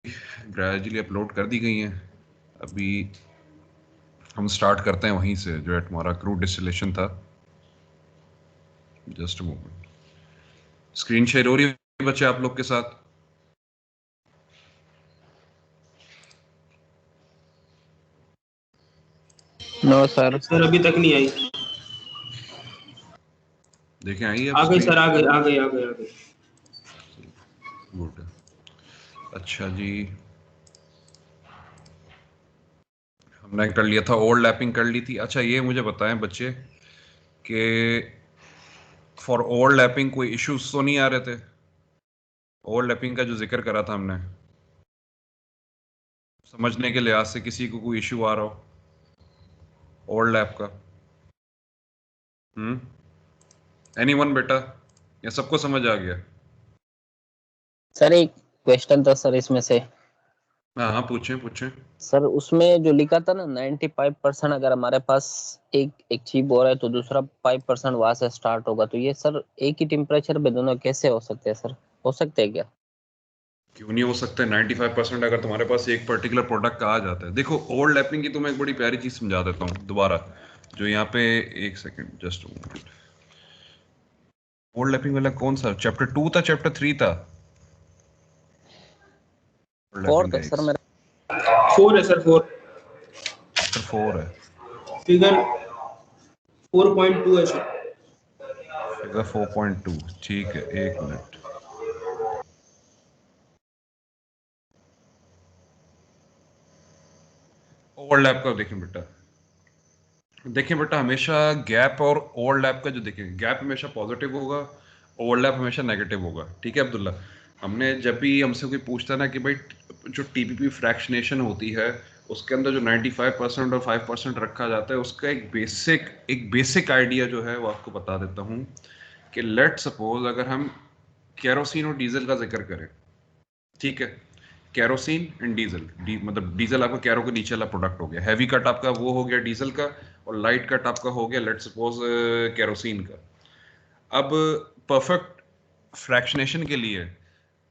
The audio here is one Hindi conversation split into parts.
ग्रेजुअली अपलोड कर दी गई हैं। अभी हम स्टार्ट करते हैं वहीं से जो हमारा क्रूड डिस्टिलेशन था। Just a moment. Screen share हो रही है बच्चे आप लोग के साथ? No sir. सर अभी तक नहीं आई। देखें आई है आ गई स्क्रीन? सर, आ गई आ गई आ गई आ गई। गुड। अच्छा जी, हमने कर लिया था, ओवरलैपिंग कर ली थी। अच्छा ये मुझे बताएं बच्चे कि फॉर ओवरलैपिंग कोई इश्यूज तो नहीं आ रहे थे? ओवरलैपिंग का जो जिक्र करा था हमने, समझने के लिहाज से किसी को कोई इश्यू आ रहा हो ओवरलैप का? एनीवन बेटा, या सबको समझ आ गया? सर एक क्वेश्चन था सर इसमें से। हाँ हाँ, पूछें पूछें। सर उसमें जो लिखा था ना 95%, अगर हमारे पास एक अचीव हो रहा है तो दूसरा 5% वहां से स्टार्ट होगा, तो ये सर एक ही टेम्परेचर पे दोनों कैसे हो सकते हैं सर? हो सकते हैं क्या? क्यों नहीं हो सकते? 95% अगर तुम्हारे पास एक पर्टिकुलर प्रोडक्ट का आ जाता है। देखो ओवरलैपिंग की तो मैं एक बड़ी प्यारी चीज समझा देता हूँ दोबारा, जो यहाँ पे, एक सेकेंड जस्ट मोमेंट। ओवरलैपिंग वाला कौन सा चैप्टर 2 था, चैप्टर 3 था? ओवरलैपिंग फोर्थ का है एक सर मेरा। 4 है सर, 4। चैप्टर 4 है। फिगर 4.2 है सर। फिगर 4.2, ठीक है, एक मिनट। ओवरलैप का देखें बेटा, देखिए बेटा, हमेशा गैप और ओवरलैप का जो देखें, गैप हमेशा पॉजिटिव होगा, ओवरलैप हमेशा नेगेटिव होगा। ठीक है अब्दुल्ला? हमने जब भी हमसे कोई पूछता है ना कि भाई जो टीपीपी फ्रैक्शनेशन होती है उसके अंदर जो 95% और 5% रखा जाता है, उसका एक बेसिक आइडिया जो है वो आपको बता देता हूँ कि लेट सपोज अगर हम केरोसिन और डीजल का जिक्र करें, ठीक है, कैरोसिन एंड डीजल, मतलब डीजल आपका कैरो के नीचे वाला प्रोडक्ट हो गया, हैवी कट आपका वो हो गया डीजल का, और लाइट कट आपका हो गया लेट सपोज कैरोसिन का। अब परफेक्ट फ्रैक्शनेशन के लिए,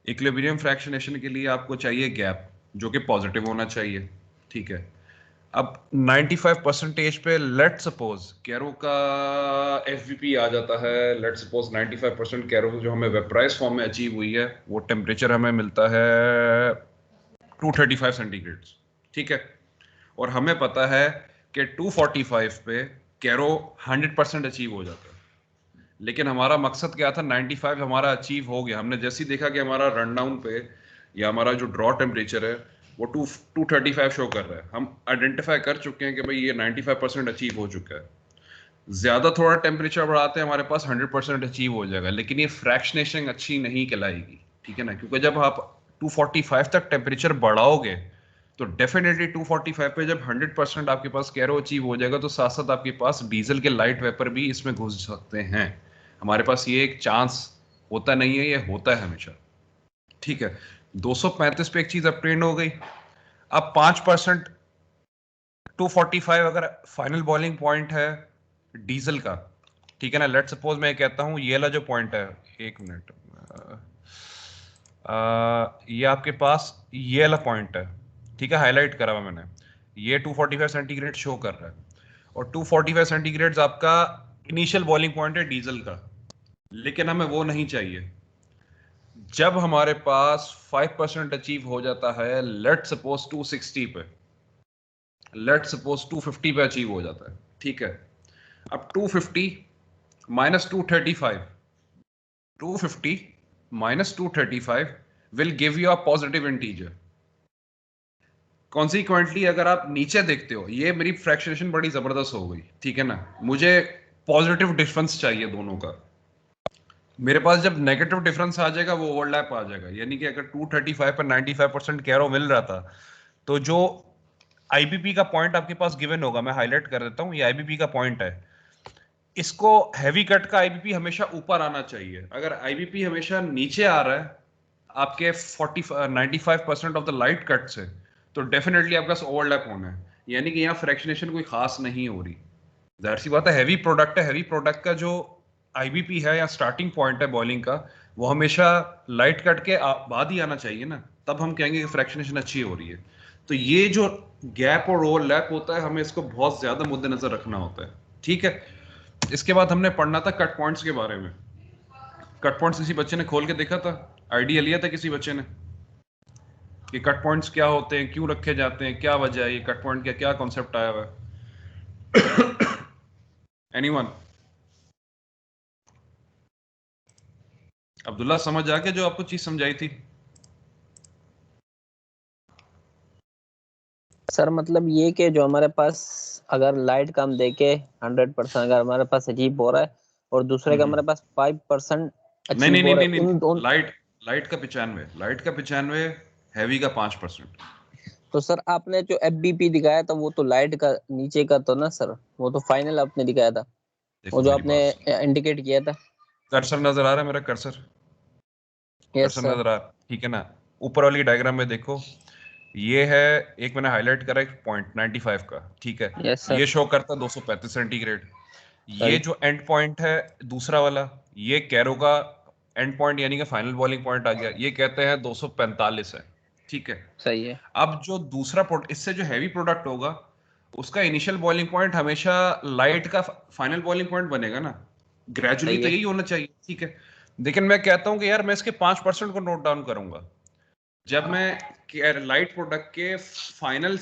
इक्विलिब्रियम फ्रैक्शनेशन के लिए आपको चाहिए गैप जो कि पॉजिटिव होना चाहिए। ठीक है, अब 95% पे लेट सपोज कैरो का एफवीपी आ जाता है, लेट सपोज 95% कैरो जो हमें वेपराइज फॉर्म में अचीव हुई है वो टेम्परेचर हमें मिलता है 235 सेंटीग्रेड। ठीक है, और हमें पता है कि 245 पे कैरो 100% अचीव हो जाता है। लेकिन हमारा मकसद क्या था? 95 हमारा अचीव हो गया। हमने जैसे ही देखा कि हमारा रन डाउन पे या हमारा जो ड्रॉ टेम्परेचर है वो 235 शो कर रहा है, हम आइडेंटिफाई कर चुके हैं कि भाई ये 95% अचीव हो चुका है। ज्यादा थोड़ा टेम्परेचर बढ़ाते हैं हमारे पास 100% अचीव हो जाएगा, लेकिन ये फ्रैक्शनेशन अच्छी नहीं कहलाएगी। ठीक है ना? क्योंकि जब आप 245 तक टेम्परेचर बढ़ाओगे तो डेफिनेटली 245 पे जब 100% आपके पास कैरो अचीव हो जाएगा तो साथ साथ आपके पास डीजल के लाइट वेपर भी इसमें घुस सकते हैं। हमारे पास ये एक चांस होता नहीं है, ये होता है हमेशा। ठीक है, 235 पे एक चीज अपट्रेंड हो गई। अब 5%, 245 अगर फाइनल बॉइलिंग पॉइंट है डीजल का, ठीक है ना, लेट सपोज मैं कहता हूं ये वाला जो पॉइंट है, एक मिनट, ये आपके पास ये वाला पॉइंट है, ठीक है, हाईलाइट करा हुआ मैंने, ये 245 सेंटीग्रेड शो कर रहा है, और 245 सेंटीग्रेड आपका इनिशियल बॉइलिंग पॉइंट है डीजल का। लेकिन हमें वो नहीं चाहिए। जब हमारे पास 5% अचीव हो जाता है, लेट सपोज 260 पे, लेट सपोज 250 पे अचीव हो जाता है, ठीक है, अब 250 minus 235, 250 minus 235 will give you a positive integer. Consequently अगर आप नीचे देखते हो, ये मेरी फ्रैक्शनेशन बड़ी जबरदस्त हो गई, ठीक है ना, मुझे पॉजिटिव डिफरेंस चाहिए दोनों का। मेरे पास जब नेगेटिव डिफरेंस आ जाएगा वो ओवरलैप आ जाएगा, यानी कि अगर 235 पर 95% कैरो मिल रहा था तो जो आईबीपी का पॉइंट आपके पास गिवन होगा, मैं हाईलाइट कर देता हूं, ये आईबीपी का पॉइंट है, इसको हैवी कट का आईबीपी हमेशा ऊपर आना चाहिए। अगर आईबीपी हमेशा नीचे आ रहा है आपके 95% ऑफ द लाइट कट से, तो डेफिनेटली आपका ओवरलैप होना है, यानी कि यहाँ फ्रैक्शनेशन कोई खास नहीं हो रही। जाहिर सी बात है, हैवी प्रोडक्ट है, हैवी प्रोडक्ट का जो आईबीपी है या स्टार्टिंग पॉइंट है बॉइलिंग का, वो हमेशा लाइट कट के बाद ही आना चाहिए ना। तब हम कहेंगे कि फ्रैक्शनेशन अच्छी हो रही है। तो ये जो गैप और ओवरलैप होता है, हमें इसको बहुत ज्यादा मुद्देनजर रखना होता है, ठीक है। इसके बाद हमने पढ़ना था कट पॉइंट्स के बारे में। कट पॉइंट्स किसी बच्चे ने खोल के देखा था, आइडिया लिया था किसी बच्चे ने कि कट पॉइंट्स क्या होते हैं, क्यों रखे जाते हैं, क्या वजह है, ये कट पॉइंट का क्या कॉन्सेप्ट आया हुआ है? एनीवन? अब्दुल्ला समझ आ गया जो आपको चीज समझाई थी? सर मतलब ये कि जो हमारे पास अगर लाइट का हम देखे 100% अगर हमारे पास अचीव हो रहा है और दूसरे का हमारे पास 5% नहीं नहीं अचीव नहीं हो रहा नहीं है, नहीं, उन दोनों। लाइट लाइट का 95, लाइट का 95, हैवी का 5%। तो सर आपने जो एफबीपी दिखाया था वो तो लाइट का नीचे का तो ना सर, वो तो फाइनल आपने दिखाया था, देखो वो जो मेरी आपने बात सुनो, इंडिकेट किया था। कर्सर नजर आ रहा है मेरा? Cursor yes cursor sir. नजर आ रहा है, ठीक है ना? ऊपर वाली डायग्राम में देखो, ये है, एक मैंने हाईलाइट करा एक पॉइंट 95 का, ठीक है। Yes sir. ये शो करता है 235 सेंटीग्रेड। ये सही। जो एंड पॉइंट है दूसरा वाला, ये कैरो का एंड पॉइंट यानी कि फाइनल बॉइलिंग पॉइंट आ गया, ये कहते हैं 245 है, ठीक है। सही है। अब जो दूसरा प्रोडक्ट, इससे जो हैवी प्रोडक्ट होगा, उसका इनिशियल बॉइलिंग पॉइंट हमेशा लाइट का फाइनल बॉइलिंग पॉइंट बनेगा ना, ग्रेजुअली सही तो है। यही होना चाहिए, ठीक है। लेकिन मैं कहता हूं कि यार मैं इसके 5% को नोट डाउन करूंगा। जब मैं लाइट प्रोडक्ट के फाइनल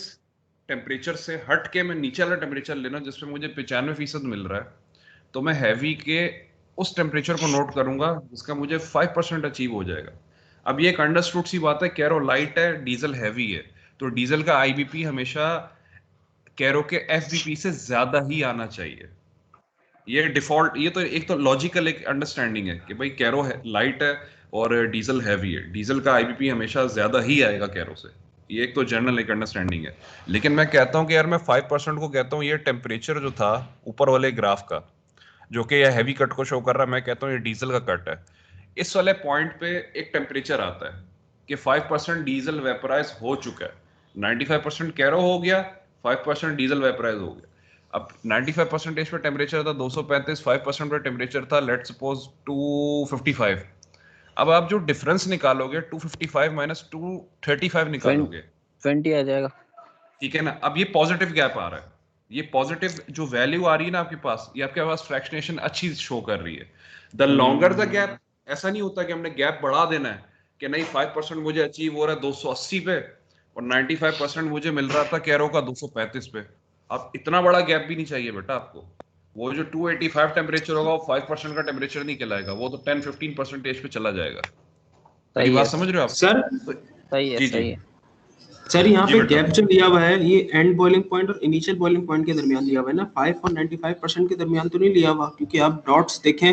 टेम्परेचर से हट के मैं नीचे वाला टेम्परेचर लेना जिसमें मुझे 95% मिल रहा है, तो मैं हैवी के उस टेम्परेचर को नोट करूंगा जिसका मुझे 5% अचीव हो जाएगा। अब ये एक अंडरस्टूड सी बात है, कैरो लाइट है, डीजल हैवी है, तो डीजल का आईबीपी हमेशा कैरो के एफबीपी से ज्यादा ही आना चाहिए। ये डिफॉल्ट, ये तो एक तो लॉजिकल एक अंडरस्टैंडिंग है कि भाई कैरो है, लाइट है और डीजल हैवी है, डीजल का आईबीपी हमेशा ज्यादा ही आएगा कैरो से। ये एक तो जनरल एक अंडरस्टैंडिंग है। लेकिन मैं कहता हूं कि यार मैं 5% को कहता हूं, ये टेम्परेचर जो था ऊपर वाले ग्राफ का, जो कि ये हैवी कट को शो कर रहा है, मैं कहता हूं ये डीजल का कट है। इस वाले पॉइंट पे एक टेम्परेचर आता है कि 5% डीजल वेपराइज हो चुका है, 95% कैरो हो गया, 5% डीजल वेपराइज हो गया। अब 95% पे टेम्परेचर था 235, 5% पे टेम्परेचर था लेट सपोज 255। अब आप जो डिफरेंस निकालोगे 255 माइनस 235 निकालोगे, 20 आ जाएगा। ठीक है ना। अब ये पॉजिटिव गैप आ रहा है, ये पॉजिटिव जो वैल्यू आ रही है ना आपके पास, ये आपके पास फ्रैक्शनेशन अच्छी शो कर रही है। द लॉन्गर द गैप, ऐसा नहीं होता कि हमने गैप बढ़ा देना है कि नहीं 5% मुझे अचीव हो रहा है 280 पे और 95% मुझे मिल रहा था कैरो का 235 पे। अब इतना बड़ा गैप भी नहीं चाहिए बेटा आपको। वो जो 285 टेम्परेचर होगा वो 5% का टेम्परेचर नहीं कहलाएगा, वो तो 10-15% पे चला जाएगा। मेरी सही बात है समझ सर। रहे हो आप? सर तो सही है। जी जी सही है। सर यहाँ जी पे बेटा। गैप जो दिया हुआ है ये एंड बॉइलिंग पॉइंट और इनिशियल बॉइलिंग पॉइंट के दरमियान दिया हुआ है ना, 5 और 95% के दरमियान तो नहीं लिया हुआ, क्योंकि आप डॉट्स देखें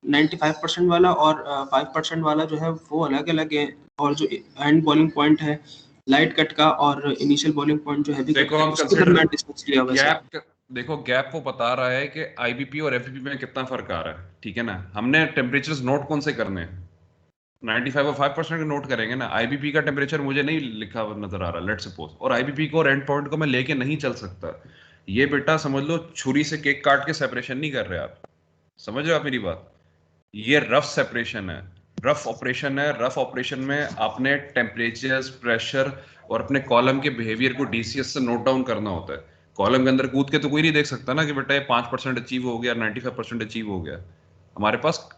95% वाला और 5% वाला जो है वो अलग अलग है, और जो एंड बॉइलिंग पॉइंट है लाइट कट का और इनिशियल बॉइलिंग पॉइंट जो हैवी कट देखो का है हम उसके कंसिडर दरमियान डिस्टेंस लिया हुआ है सर। गैप, देखो गैप वो बता रहा है कि आईबीपी और एफबीपी में कितना फर्क आ रहा है, ठीक है ना। हमने टेम्परेचर्स नोट कौन से करने हैं? 95 और 5% नोट करेंगे ना। आईबीपी का टेम्परेचर मुझे नहीं लिखा हुआ नजर आ रहा लेट सपोज, और आईबीपी को और एंड पॉइंट को मैं लेके नहीं चल सकता। ये बेटा समझ लो छुरी से केक काट के सेपरेशन नहीं कर रहे आप, समझ रहे हो आप मेरी बात? ये रफ सेपरेशन है, रफ ऑपरेशन है। रफ ऑपरेशन में आपने टेम्परेचर्स, प्रेशर और अपने कॉलम के बिहेवियर को डीसीएस से नोट डाउन करना होता है। कॉलम के अंदर कूद के तो कोई नहीं देख सकता ना कि बेटा ये 5% अचीव हो गया, 95% अचीव हो गया। हमारे पास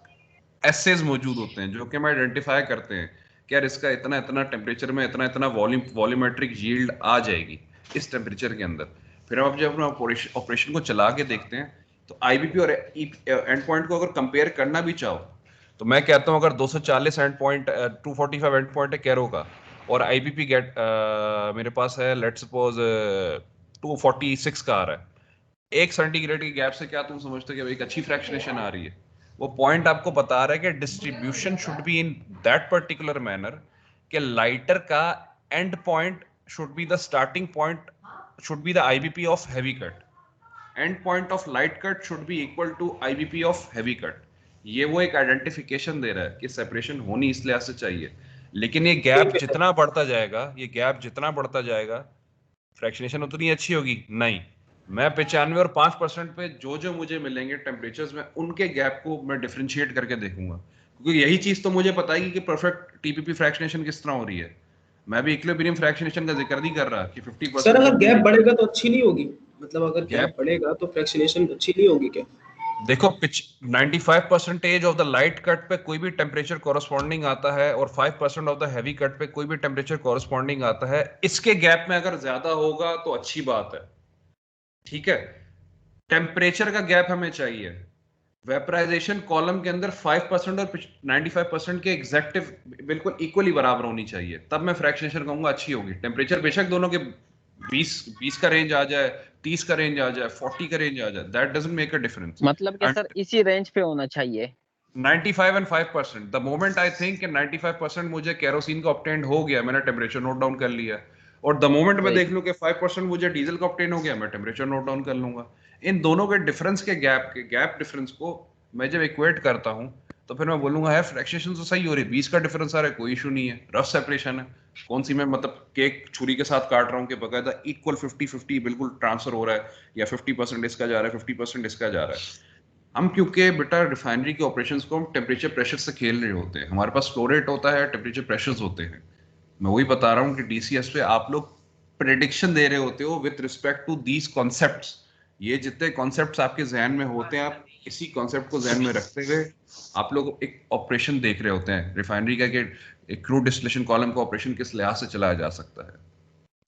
एसेज मौजूद होते हैं जो कि हम आइडेंटिफाई करते हैं कि यार इसका इतना इतना टेम्परेचर में इतना इतना वॉल्यूमेट्रिक यील्ड आ जाएगी इस टेम्परेचर के अंदर। फिर हम जब अपना ऑपरेशन को चला के देखते हैं, तो आईबीपी और एंड पॉइंट को अगर कंपेयर करना भी चाहो, तो मैं कहता हूं अगर 240 एंड पॉइंट 245 एंड पॉइंट है कैरो का, और आईबीपी गेट मेरे पास है लेट सपोज 246 का आ रहा है, 1 सेंटीग्रेड के गैप से क्या तुम समझते हो कि एक अच्छी फ्रैक्शनेशन आ रही है? वो पॉइंट आपको बता रहा है कि distribution should be in that particular manner कि लाइटर का end point should be the starting point, should be the IBP of heavy cut, end point of light cut should be equal to IBP of heavy cut. ये वो एक आइडेंटिफिकेशन दे रहा है कि सेपरेशन होनी इस लिहाज से चाहिए। लेकिन ये गैप जितना बढ़ता जाएगा, ये गैप जितना बढ़ता जाएगा, फ्रैक्शनेशन उतनी अच्छी होगी नहीं। मैं 95 और 5% पे जो जो मुझे मिलेंगे टेम्परेचर्स में, उनके गैप को मैं डिफरेंशिएट करके देखूंगा, क्योंकि यही चीज तो मुझे बताएगी कि परफेक्ट टीपीपी फ्रैक्शनेशन किस तरह हो रही है। मैं भी इक्विलिब्रियम फ्रैक्शनेशन का जिक्र नहीं कर रहा कि 50% सर अगर गैप 50 बढ़ेगा तो अच्छी नहीं होगी, मतलब अगर गैप। गैप बढ़ेगा तो फ्रैक्शनेशन अच्छी नहीं होगी क्या? देखो pitch 95% of the light cut पे कोई भी टेम्परेचर कॉरस्पॉन्डिंग आता है और 5% ऑफ द हैवी कट पे कोई भी टेम्परेचर कॉरस्पॉन्डिंग आता है। इसके गैप में अगर ज्यादा होगा तो अच्छी बात है, ठीक है। टेम्परेचर का गैप हमें चाहिए। वेपराइजेशन कॉलम के अंदर 5% और 95% के एग्जैक्ट बिल्कुल इक्वली बराबर होनी चाहिए, तब मैं फ्रैक्शनेशन कहूंगा अच्छी होगी। टेम्परेचर बेशक दोनों के 20 का रेंज आ जाए, 30 का रेंज आ जाए, 40 का रेंज आ जाए, that doesn't make a difference. मतलब कि सर इसी रेंज पे होना चाहिए। 95 and 5%, the moment I think कि 95% मुझे केरोसिन का ऑब्टेन हो गया, मैंने टेम्परेचर नोट डाउन कर लिया, और द मोमेंट मैं राइट। देख लूं कि 5% मुझे डीजल का ऑब्टेन हो गया, मैं टेम्परेचर नोट डाउन कर लूंगा। इन दोनों के डिफरेंस के गैप डिफरेंस को मैं जब इक्वेट करता हूं तो फिर मैं बोलूंगा है फ्रैक्शनेशन तो सही हो रही है, 20 का डिफरेंस आ रहा है, कोई इशू नहीं है, रफ सेपरेशन है। कौन सी मैं मतलब केक छुरी के साथ काट रहा हूँ कि बकायदा इक्वल 50-50 बिल्कुल ट्रांसफर हो रहा है, या 50% इसका जा रहा है 50% इसका जा रहा है। हम क्योंकि बेटा रिफाइनरी के ऑपरेशंस को हम टेम्परेचर प्रेशर से खेल रहे होते हैं, हमारे पास फ्लो रेट होता है, टेम्परेचर प्रेशर्स होते हैं। मैं वही बता रहा हूँ कि डीसीएस पे आप लोग प्रेडिक्शन दे रहे होते हो with respect to these concepts. ये जितने कॉन्सेप्ट्स आपके जहन में होते हैं, आप इसी कॉन्सेप्ट को जहन में रखते हुए आप लोग एक ऑपरेशन देख रहे होते हैं रिफाइनरी का, कि एक क्रूड डिस्टिलेशन कॉलम का ऑपरेशन किस लिहाज से चलाया जा सकता है।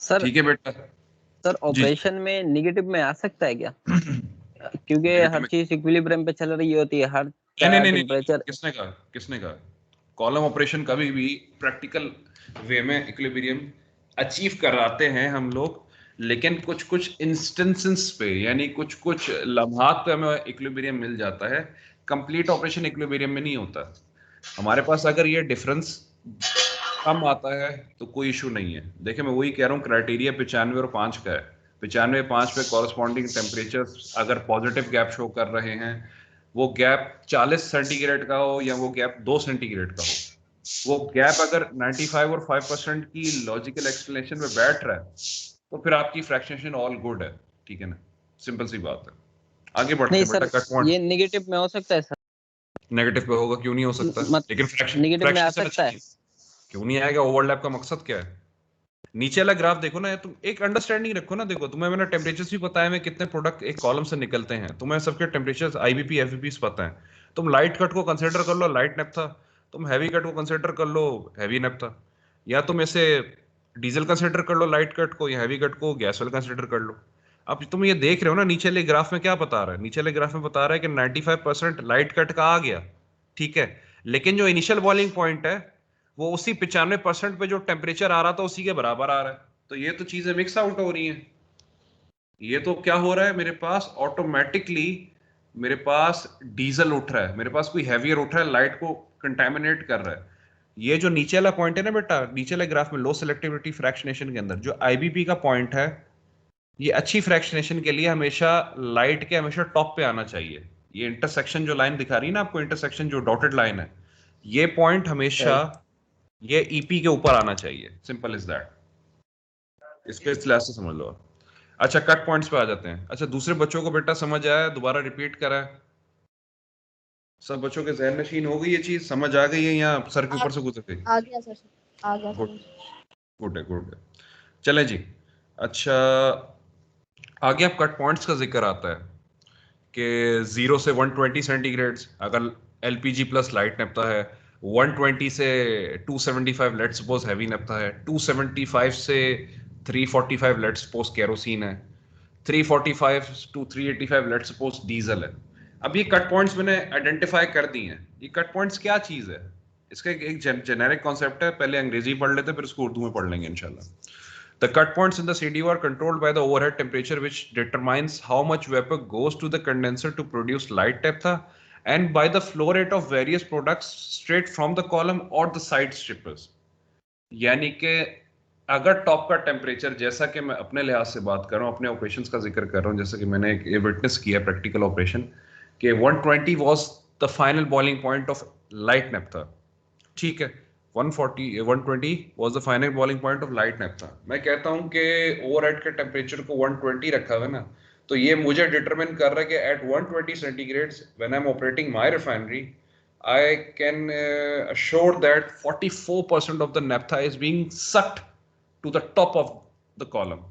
सर ठीक है बेटा। सर जी जी। ऑपरेशन में निगेटिव में आ सकता है क्या? क्योंकि नेगेटिव हर में चीज इक्विलिब्रियम पे चल रही होती है, हर नहीं नहीं का नहीं नहीं नहीं, टेम्परेचर। किसने कहा, किसने कहा? कॉलम ऑपरेशन कभी भी प्रैक्टिकल वे में इक्विलिब्रियम अचीव कराते हैं हम लोग, लेकिन कुछ कुछ इंस्टेंसेस पे, यानी कुछ कुछ लम्हात पे हमें इक्विलिब्रियम मिल जाता है। कंप्लीट ऑपरेशन इक्विलिब्रियम में नहीं होता। हमारे पास अगर ये डिफरेंस कम आता है तो कोई इशू नहीं है। देखिए मैं वही कह रहा हूँ, क्राइटेरिया 95 और 5 का है। 95 5 पे कॉरस्पॉन्डिंग टेम्परेचर अगर पॉजिटिव गैप शो कर रहे हैं, वो गैप 40 सेंटीग्रेड का हो या वो गैप 2 सेंटीग्रेड का हो, वो गैप अगर 95 और 5% की लॉजिकल एक्सप्लेनेशन में बैठ रहा है तो फिर आपकी फ्रैक्शनेशन ऑल गुड है, ठीक है ना। सिंपल सी बात है। आगे बढ़ते नहीं हैं बेटा, सर, कट पॉइंट। ये निगेटिव में हो सकता है सर। नेगेटिव पे होगा, क्यों नहीं हो सकता? मत लेकिन निगेटिव में आ फ्रैक्शनेशन सकता अच्छी है। नहीं, क्यों नहीं आएगा? ओवरलैप का मकसद क्या है? नीचे वाला ग्राफ देखो ना, तुम एक अंडरस्टैंडिंग रखो ना। देखो तुम्हें मैंने टेम्परेचर्स भी बताया मैं कितने प्रोडक्ट एक कॉलम से निकलते हैं, तुम्हें सबके टेम्परेचर्स आईबीपी एफबीपी पता है। तुम लाइट कट को कंसीडर कर लो, लाइट नेप्था। तुम हैवी कट को कंसीडर कर लो, हैवी नेप्था। या तुम ऐसे डीजल कंसीडर कर लो लाइट कट को, या हैवी कट को गैस वाला कंसीडर कर लो। अब तुम ये देख रहे हो ना नीचे वाले ग्राफ में क्या बता रहा है? नीचे वाले ग्राफ में बता रहा है कि 95% लाइट कट का आ गया, ठीक है, लेकिन जो इनिशियल बॉइलिंग पॉइंट है वो उसी 95% पे जो टेम्परेचर आ रहा था उसी के बराबर आ रहा है। तो ये तो चीजें मिक्स आउट हो रही हैं। ये तो क्या हो रहा है, मेरे पास ऑटोमेटिकली मेरे पास डीजल उठ रहा है, मेरे पास कोई हैवियर उठ रहा है, लाइट को कंटेमिनेट कर रहा है। ये जो नीचे वाला पॉइंट है ना बेटा, नीचे वाले ग्राफ में लो सिलेक्टिविटी फ्रैक्शनेशन के अंदर जो आईबीपी का पॉइंट है, ये अच्छी फ्रैक्शनेशन के लिए हमेशा लाइट के हमेशा टॉप पे आना चाहिए। ये इंटरसेक्शन जो लाइन दिखा रही है ना आपको, इंटरसेक्शन जो डॉटेड लाइन है, ये पॉइंट हमेशा राइट। ये ईपी के ऊपर आना चाहिए। Simple is that. इसको इस लिहाज से समझ लो। अच्छा कट पॉइंट्स पे आ जाते हैं। अच्छा दूसरे बच्चों को बेटा समझ आया? दोबारा रिपीट करा है? सब बच्चों के जहन नशीन हो गई ये चीज, समझ आ गई है या सर के ऊपर से गुजर गई? आ गया सर, आ गया गुड, समझ। गुड है, गुड है। चलें जी। अच्छा आगे अब कट पॉइंट्स का जिक्र आता है कि 0 से 120 सेंटीग्रेड अगर एलपीजी प्लस लाइट नेपथा है, 120 से 275 लेट्स सपोज हैवी नेपथा है, 275 से 345 लेट्स सपोज केरोसिन है, 345 टू 385 लेट्स सपोज डीजल है। अब ये कट पॉइंट्स मैंने आइडेंटिफाई कर दी हैं। ये कट पॉइंट्स क्या चीज है? इसका एक जेनेरिक कॉन्सेप्ट है, पहले अंग्रेजी पढ़ लेते फिर उसको उर्दू में पढ़ लेंगे इंशाल्लाह। The cut points in the CDU are controlled by the overhead temperature, which determines how much vapor goes to the condenser to produce light naphtha, and by the flow rate of various products straight from the column or the side strippers. यानी कि अगर टॉप का टेम्परेचर, जैसा कि मैं अपने लिहाज से बात कर रहा हूँ, अपने ऑपरेशंस का जिक्र कर रहा हूँ, जैसे कि मैंने ये विटनेस किया प्रैक्टिकल ऑपरेशन कि 120 was the final boiling point of light naphtha, ठीक है। 140 120 was the final boiling point of light naphtha. मैं कहता हूं कि ओवरहेड के टेम्परेचर को 120 रखा हुआ है ना, तो ये मुझे डिटरमिन कर रहा है कि at 120 centigrade when I am operating my refinery I can assure that 44% of the naphtha is being sucked to the top of the column.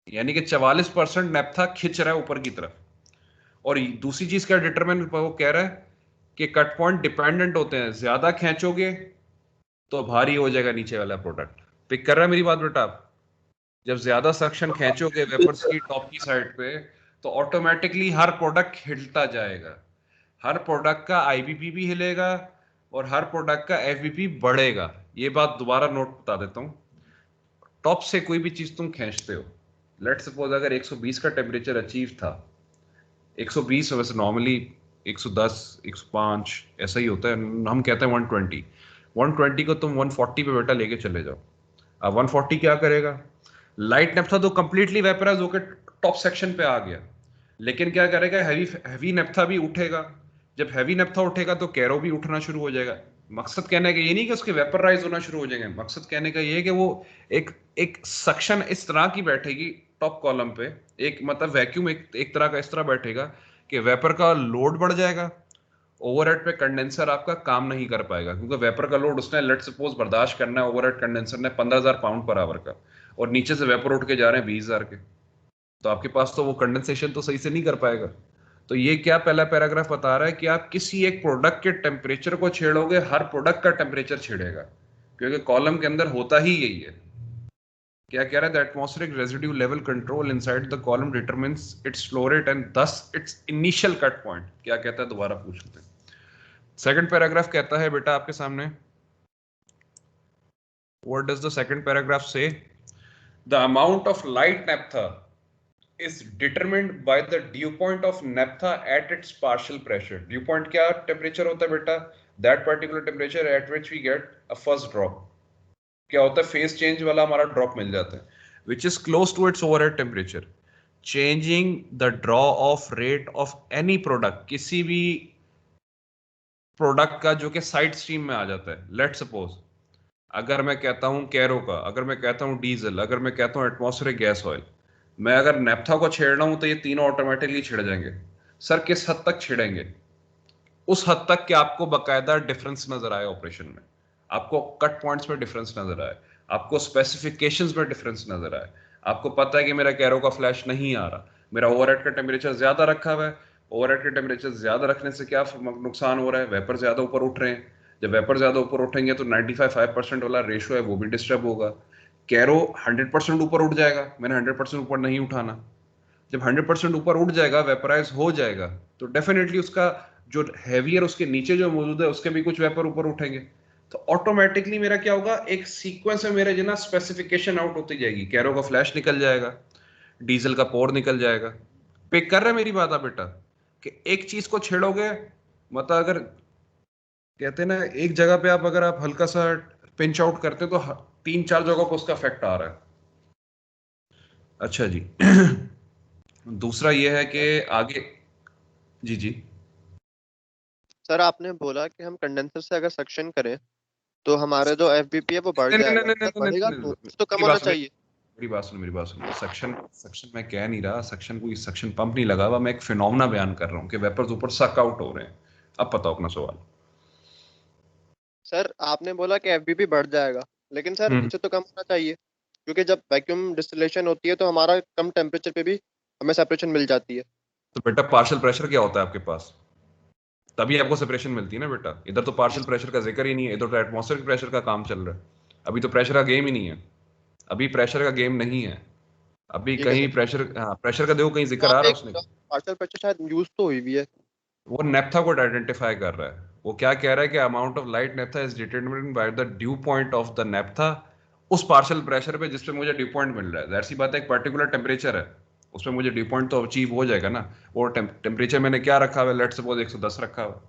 यानी कि 44% naphtha खिंच रहा है ऊपर की तरफ. और दूसरी चीज क्या डिटरमिन वो कह रहा है कि कट पॉइंट डिपेंडेंट होते हैं, ज्यादा खींचोगे तो भारी हो जाएगा नीचे वाला प्रोडक्ट. पिक कर रहा है मेरी बात बेटा आप? जब ज्यादा सक्शन खींचोगे वेपर्स की टॉप की साइड पे तो ऑटोमेटिकली हर प्रोडक्ट हिलता जाएगा, हर प्रोडक्ट का आईबीपी भी हिलेगा और हर प्रोडक्ट का एफबीपी बढ़ेगा. ये बात दोबारा नोट बता देता हूं. टॉप से कोई भी चीज तुम खींचते हो, लेट सपोज अगर 120 का टेम्परेचर अचीव था, 120 वैसे नॉर्मली 110 105 ऐसा ही होता है, हम कहते हैं 120. 120 को तुम 140 पे बेटा लेके चले जाओ. अब 140 क्या करेगा? लाइट नेफ्था तो कंप्लीटली वेपराइज होकर टॉप सेक्शन पे आ गया, लेकिन क्या करेगा? हैवी नेफ्था भी उठेगा. जब हैवी नेफ्था उठेगा तो कैरो भी उठना शुरू हो जाएगा. मकसद कहने का ये नहीं कि उसके वेपराइज होना शुरू हो जाएंगे, मकसद कहने का ये है कि वो एक सक्शन इस तरह की बैठेगी टॉप कॉलम पे, एक मतलब वैक्यूम एक तरह का इस तरह बैठेगा कि वेपर का लोड बढ़ जाएगा. ओवरहेड पे कंडेंसर आपका काम नहीं कर पाएगा, क्योंकि वेपर का लोड उसने लेट सपोज बर्दाश्त करना है ओवरहेड कंडेंसर ने 15,000 पाउंड पर आवर का, और नीचे से वेपर उठ के जा रहे हैं 20,000 के, तो आपके पास तो वो कंडेंसेशन तो सही से नहीं कर पाएगा. तो ये क्या पहला पैराग्राफ बता रहा है कि आप किसी एक प्रोडक्ट के टेम्परेचर को छेड़ोगे, हर प्रोडक्ट का टेम्परेचर छेड़ेगा, क्योंकि कॉलम के अंदर होता ही यही है. क्या कह रहा है? The atmospheric residue level control inside the column determines it's flow rate and दस इट्स इनिशियल कट पॉइंट. क्या कहता है दोबारा पूछ लेते हैं. सेकंड पैराग्राफ कहता है बेटा आपके सामने, what does the second paragraph say? The amount of light naphtha is determined by the dew point of naphtha at its partial pressure. Dew point क्या temperature होता है बेटा? That particular temperature at which we get a first drop. क्या होता है? phase change वाला हमारा drop मिल जाता है, which is close to its overhead temperature. Changing the draw off rate of any product, किसी भी प्रोडक्ट का जो कि साइड स्ट्रीम में आ जाता है. लेट सपोज अगर मैं कहता हूं कैरो का, अगर मैं कहता हूं डीजल, अगर मैं कहता हूं एटमॉस्फेरिक गैस ऑयल, मैं अगर नेफ्था को छेड़ रहा हूं तो ये तीनों ऑटोमेटिकली छिड़ जाएंगे. सर किस हद तक छिड़ेंगे? उस हद तक कि आपको बकायदा डिफरेंस नजर आए ऑपरेशन में, आपको कट पॉइंट्स में डिफरेंस नजर आए, आपको स्पेसिफिकेशंस में डिफरेंस नजर आए. आपको पता है कि मेरा कैरो का फ्लैश नहीं आ रहा, मेरा ओवरहेड का टेम्परेचर ज्यादा रखा हुआ है. ओवरहेड के टेम्परेचर ज्यादा रखने से क्या नुकसान हो रहा है? वेपर ज्यादा ऊपर उठ रहे हैं. जब वेपर ज्यादा ऊपर उठेंगे तो 95% वाला रेशियो है वो भी डिस्टर्ब होगा. कैरो 100% ऊपर उठ जाएगा, मैंने 100% ऊपर नहीं उठाना. जब 100% ऊपर उठ जाएगा, वेपराइज हो जाएगा, तो डेफिनेटली उसका जो हैवियर उसके नीचे जो मौजूद है उसके भी कुछ वेपर ऊपर उठेंगे. तो ऑटोमेटिकली मेरा क्या होगा? एक सीक्वेंस में मेरे जो ना स्पेसिफिकेशन आउट होती जाएगी. कैरो का फ्लैश निकल जाएगा, डीजल का पोर निकल जाएगा. पिक कर रहे हैं मेरी बात आप बेटा? कि एक चीज को छेड़ोगे, मतलब अगर कहते हैं ना एक जगह पे आप अगर आप हल्का सा पिंच आउट करते तो 3-4 जगहों को उसका इफेक्ट आ रहा है. अच्छा जी. दूसरा ये है कि आगे जी जी सर आपने बोला कि हम कंडेंसर से अगर सक्शन करें तो हमारे जो एफबीपी है वो बढ़ जाएगा. सर बढ़ेगा तो कुछ तो कम होना चाहिए. मेरी बात सुनो. सक्शन मैं कह नहीं रहा, सक्शन कोई सक्शन पंप नहीं लगा हुआ, मैं एक फिनोमेना बयान कर रहा हूँ कि वेपर्स ऊपर सक आउट हो रहे हैं. अब बताओ अपना सवाल. सर आपने बोला कि एफबीपी बढ़ जाएगा, लेकिन सर कुछ तो कम होना चाहिए, क्योंकि जब वैक्यूम डिस्टिलेशन होती है तो हमारा कम टेम्परेचर पे भी हमें सेपरेशन मिल जाती है. तो बेटा पार्शियल प्रेशर क्या होता है आपके पास? तभी आपको सेपरेशन मिलती है ना बेटा. इधर तो पार्शियल प्रेशर का जिक्र ही नहीं है, इधर तो एटमॉस्फेरिक प्रेशर का काम चल रहा है. अभी तो प्रेशर का गेम ही नहीं है, अभी प्रेशर का गेम नहीं है. अभी कहीं प्रेशर, हाँ प्रेशर का देखो कहीं जिक्र आ रहा है उसने. पार्शियल प्रेशर शायद यूज तो हुई भी है. वो नेफ्था को आइडेंटिफाई कर रहा है. वो क्या कह रहा है कि amount of light naphtha is determined by the due point of the naphtha, उस पार्शियल प्रेशर पे जिस पे मुझे ड्यू पॉइंट मिल रहा है. जाहिर सी बात है एक पर्टिकुलर टेम्परेचर है, उसमें मुझे ड्यू पॉइंट तो अचीव हो जाएगा ना. वो टेम्परेचर मैंने क्या रखा हुआ है? लेट्स सपोज 110 रखा हुआ.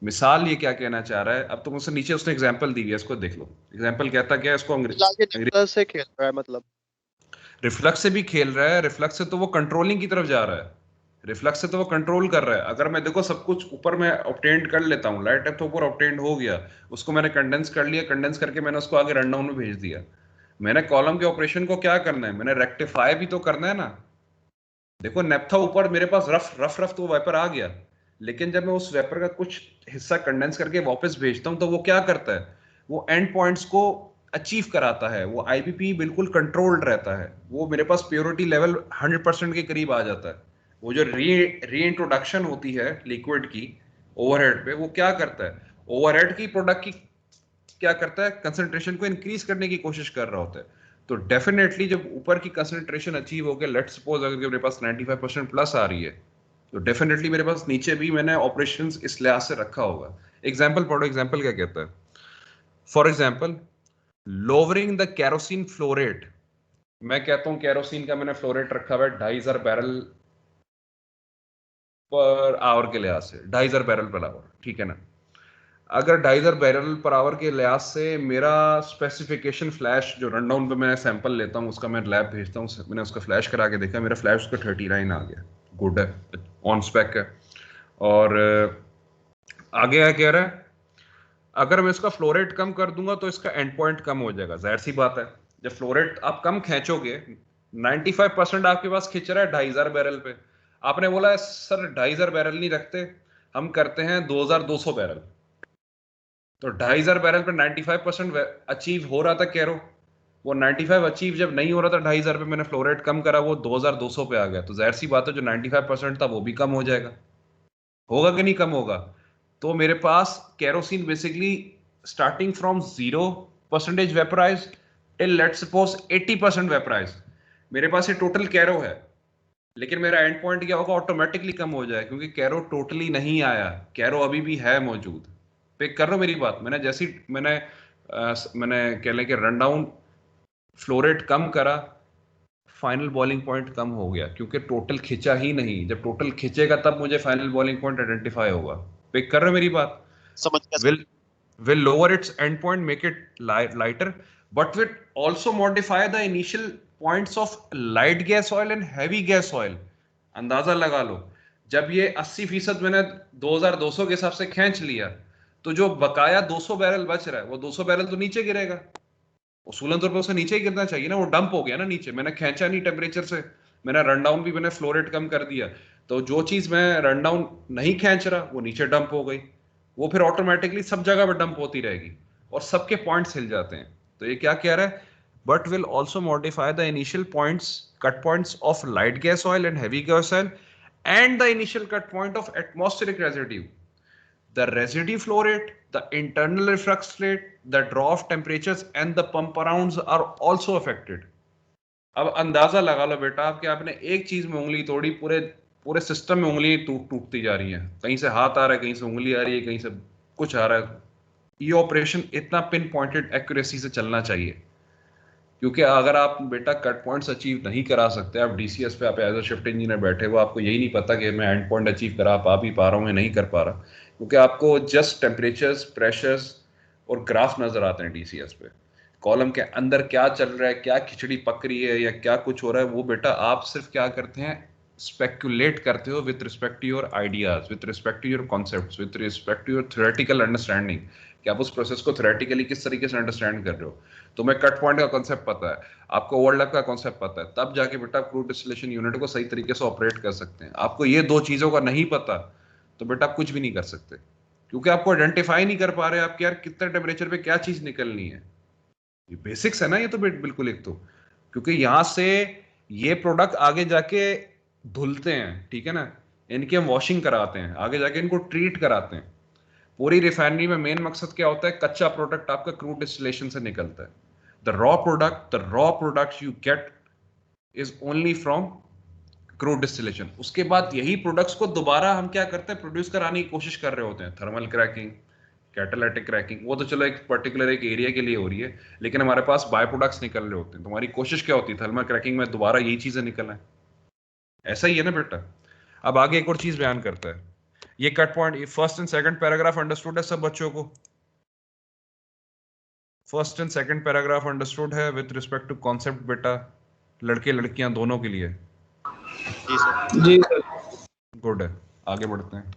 मिसाल ये क्या कहना चाह रहा है? अब तुम उससे नीचे उसने एग्जांपल दी है, इसको देख लो. एग्जांपल कहता क्या है? इसको अंग्रेजी से खेल रहा है, मतलब रिफ्लक्स से भी खेल रहा है. रिफ्लक्स से तो वो कंट्रोलिंग की तरफ जा रहा है, रिफ्लक्स से तो वो कंट्रोल कर रहा है. अगर मैं देखो सब कुछ ऊपर मैं ऑब्टेंड कर लेता हूँ, लाइट डेप्थ ऊपर ऑब्टेंड हो गया, उसको मैंने कंडेंस कर लिया, कंडेंस करके मैंने उसको आगे रन डाउन में भेज दिया. मैंने कॉलम के ऑपरेशन को क्या करना है? मैंने रेक्टिफाई भी तो करना है ना. देखो नेफ्था ऊपर मेरे पास रफ तो वाइपर आ गया, लेकिन जब मैं उस वेपर का कुछ हिस्सा कंडेंस करके वापस भेजता हूँ तो वो क्या करता है, वो एंड पॉइंट्स को अचीव कराता है, वो आईपीपी बिल्कुल कंट्रोल्ड रहता है, वो मेरे पास प्योरिटी लेवल 100% के करीब आ जाता है। वो जो री इंट्रोडक्शन होती है लिक्विड की ओवरहेड पे, वो क्या करता है, ओवरहेड की प्रोडक्ट की क्या करता है, कंसंट्रेशन को इंक्रीज करने की कोशिश कर रहा होता है। तो डेफिनेटली जब ऊपर की कंसंट्रेशन अचीव होकर, लेट्स सपोज अगर मेरे पास 95% प्लस आ रही है, तो डेफिनेटली मेरे पास नीचे भी मैंने ऑपरेशंस इस लिहाज से रखा होगा। एग्जांपल पढ़ो, एग्जांपल क्या कहता है। For example lowering the kerosene flow rate, मैं कहता हूं केरोसिन का मैंने फ्लो रेट रखा हुआ है 2500 बैरल पर आवर के लिहाज से, 2500 बैरल पर आवर, ठीक है ना। अगर 2500 बैरल पर आवर के लिहाज से मेरा स्पेसिफिकेशन फ्लैश जो रन डाउन पे मैं सैंपल लेता हूँ उसका मैं लैब भेजता हूँ, मैंने उसका फ्लैश करा के देखा, मेरा फ्लैश उसका 39 आ गया, गुड है, ऑन स्पेक है। और आगे क्या कह रहा है, अगर मैं इसका फ्लो रेट कम कर दूंगा तो इसका एंड पॉइंट कम हो जाएगा। जाहिर सी बात है, जब फ्लो रेट आप कम खींचोगे, 95% आपके पास खिंच रहा है 2500 बैरल पे, आपने बोला है सर 2500 बैरल नहीं रखते, हम करते हैं 2200 बैरल। तो 2500 बैरल पे 95% अचीव हो रहा था कैरो, वो 95 अचीव जब नहीं हो रहा था 2500 पे, मैंने फ्लो रेट कम करा, वो 2200 पे आ गया। तो जाहिर सी बात है जो 95% था वो भी कम हो जाएगा, होगा कि नहीं कम होगा। तो मेरे पास kerosene basically starting from 0% vaporise till let's suppose 80% vaporise, मेरे पास ये टोटल कैरो है, लेकिन मेरा एंड पॉइंट क्या होगा, ऑटोमेटिकली कम हो जाए, क्योंकि कैरो टोटली नहीं आया, कैरो अभी भी है मौजूद। पिक कर लो मेरी बात, मैंने जैसी मैंने कह लें कि रन डाउन फ्लो रेट कम करा, फाइनल बॉलिंग पॉइंट कम हो गया, क्योंकि टोटल खिंचा ही नहीं। जब टोटल खिंचेगा तब मुझे फाइनल बॉलिंग पॉइंट आइडेंटिफाई होगा। पिक कर रहे हो मेरी बात। समझ गया sir. will lower its endpoint, make it lighter, but will also modify the initial points of light gas oil and heavy gas oil। अंदाजा लगा लो, जब ये 80% मैंने 2200 के हिसाब से खींच लिया, तो जो बकाया 200 बैरल बच रहा है, वो 200 बैरल तो नीचे गिरेगा, उसूलन तौर पर उसे नीचे ही गिरना चाहिए ना, वो डंप हो गया ना नीचे, मैंने खींचा नहीं टेम्परेचर से, मैंने रन डाउन भी मैंने फ्लो रेट कम कर दिया, तो जो चीज मैं रन डाउन नहीं खींच रहा वो नीचे डंप हो गई, वो फिर ऑटोमेटिकली सब जगह पर डंप होती रहेगी और सबके पॉइंट्स हिल जाते हैं। तो ये क्या कह रहा है, but will also modify the initial points, cut points of light gas oil and heavy gas oil and the initial cut point of atmospheric residue, the residue flow rate, the internal reflux rate, the draw of temperatures and the pump arounds are also affected। अब अंदाजा लगा लो बेटा आप कि आपने एक चीज में उंगली तोड़ी, पूरे पूरे सिस्टम में उंगली टूटती जा रही है, कहीं से हाथ आ रहा है, कहीं से उंगली आ रही है, कहीं से कुछ आ रहा है। ये ऑपरेशन इतना पिन पॉइंटेड एक्यूरेसी से चलना चाहिए, क्योंकि अगर आप बेटा कट पॉइंट्स अचीव नहीं करा सकते, आप डीसीएस पे आप एज अ शिफ्ट इंजीनियर बैठे हो, आपको यही नहीं पता कि मैं एंड पॉइंट अचीव करा पा भी पा रहा हूँ या नहीं कर पा रहा, क्योंकि आपको जस्ट टेम्परेचर्स, प्रेशर्स और ग्राफ नजर आते हैं डीसीएस पे, कॉलम के अंदर क्या चल रहा है, क्या खिचड़ी पक रही है या क्या कुछ हो रहा है, वो बेटा आप सिर्फ क्या करते हैं, स्पेक्यूलेट करते हो with respect to your ideas, with respect to your concepts, with respect to your theoretical understanding, कि आप उस प्रोसेस को थ्योरेटिकली किस तरीके से अंडरस्टैंड कर रहे हो। तुम्हें कट पॉइंट का कॉन्सेप्ट पता है, आपको ओवरलैप का कॉन्सेप्ट पता है, तब जाके बेटा क्रूड डिस्टिलेशन यूनिट को सही तरीके से ऑपरेट कर सकते हैं। आपको ये दो चीजों का नहीं पता तो बेटा आप कुछ भी नहीं कर सकते, क्योंकि आपको आइडेंटिफाई नहीं कर पा रहे आप कि यार कितने टेम्परेचर पे क्या चीज निकलनी है। ये बेसिक्स है ना, ये तो बिल्कुल एक तो, क्योंकि यहां से ये प्रोडक्ट आगे जाके धुलते हैं, ठीक है ना, इनकी हम वॉशिंग कराते हैं, आगे जाके इनको ट्रीट कराते हैं। पूरी रिफाइनरी में मेन मकसद क्या होता है, कच्चा प्रोडक्ट आपका क्रूड डिस्टिलेशन से निकलता है, the raw product you get is only from crude distillation. उसके बाद यही प्रोडक्ट्स को दोबारा हम क्या करते हैं, प्रोड्यूस कराने की कोशिश कर रहे होते हैं, थर्मल क्रैकिंग, कैटालिटिक क्रैकिंग, वो तो चलो एक पर्टिकुलर एक एरिया के लिए हो रही है, लेकिन हमारे पास बाय प्रोडक्ट्स निकल रहे होते हैं, तो हमारी कोशिश क्या होती है, थर्मल क्रैकिंग में दोबारा यही चीजें निकलना है। ऐसा ही है ना बेटा। अब आगे एक और चीज बयान करता है, ये cut point, first and second paragraph understood है सब बच्चों को, first and second paragraph understood है विद रिस्पेक्ट टू कॉन्सेप्ट बेटा, लड़के लड़कियां दोनों के लिए। जी सर। जी सर। गुड है, आगे बढ़ते हैं।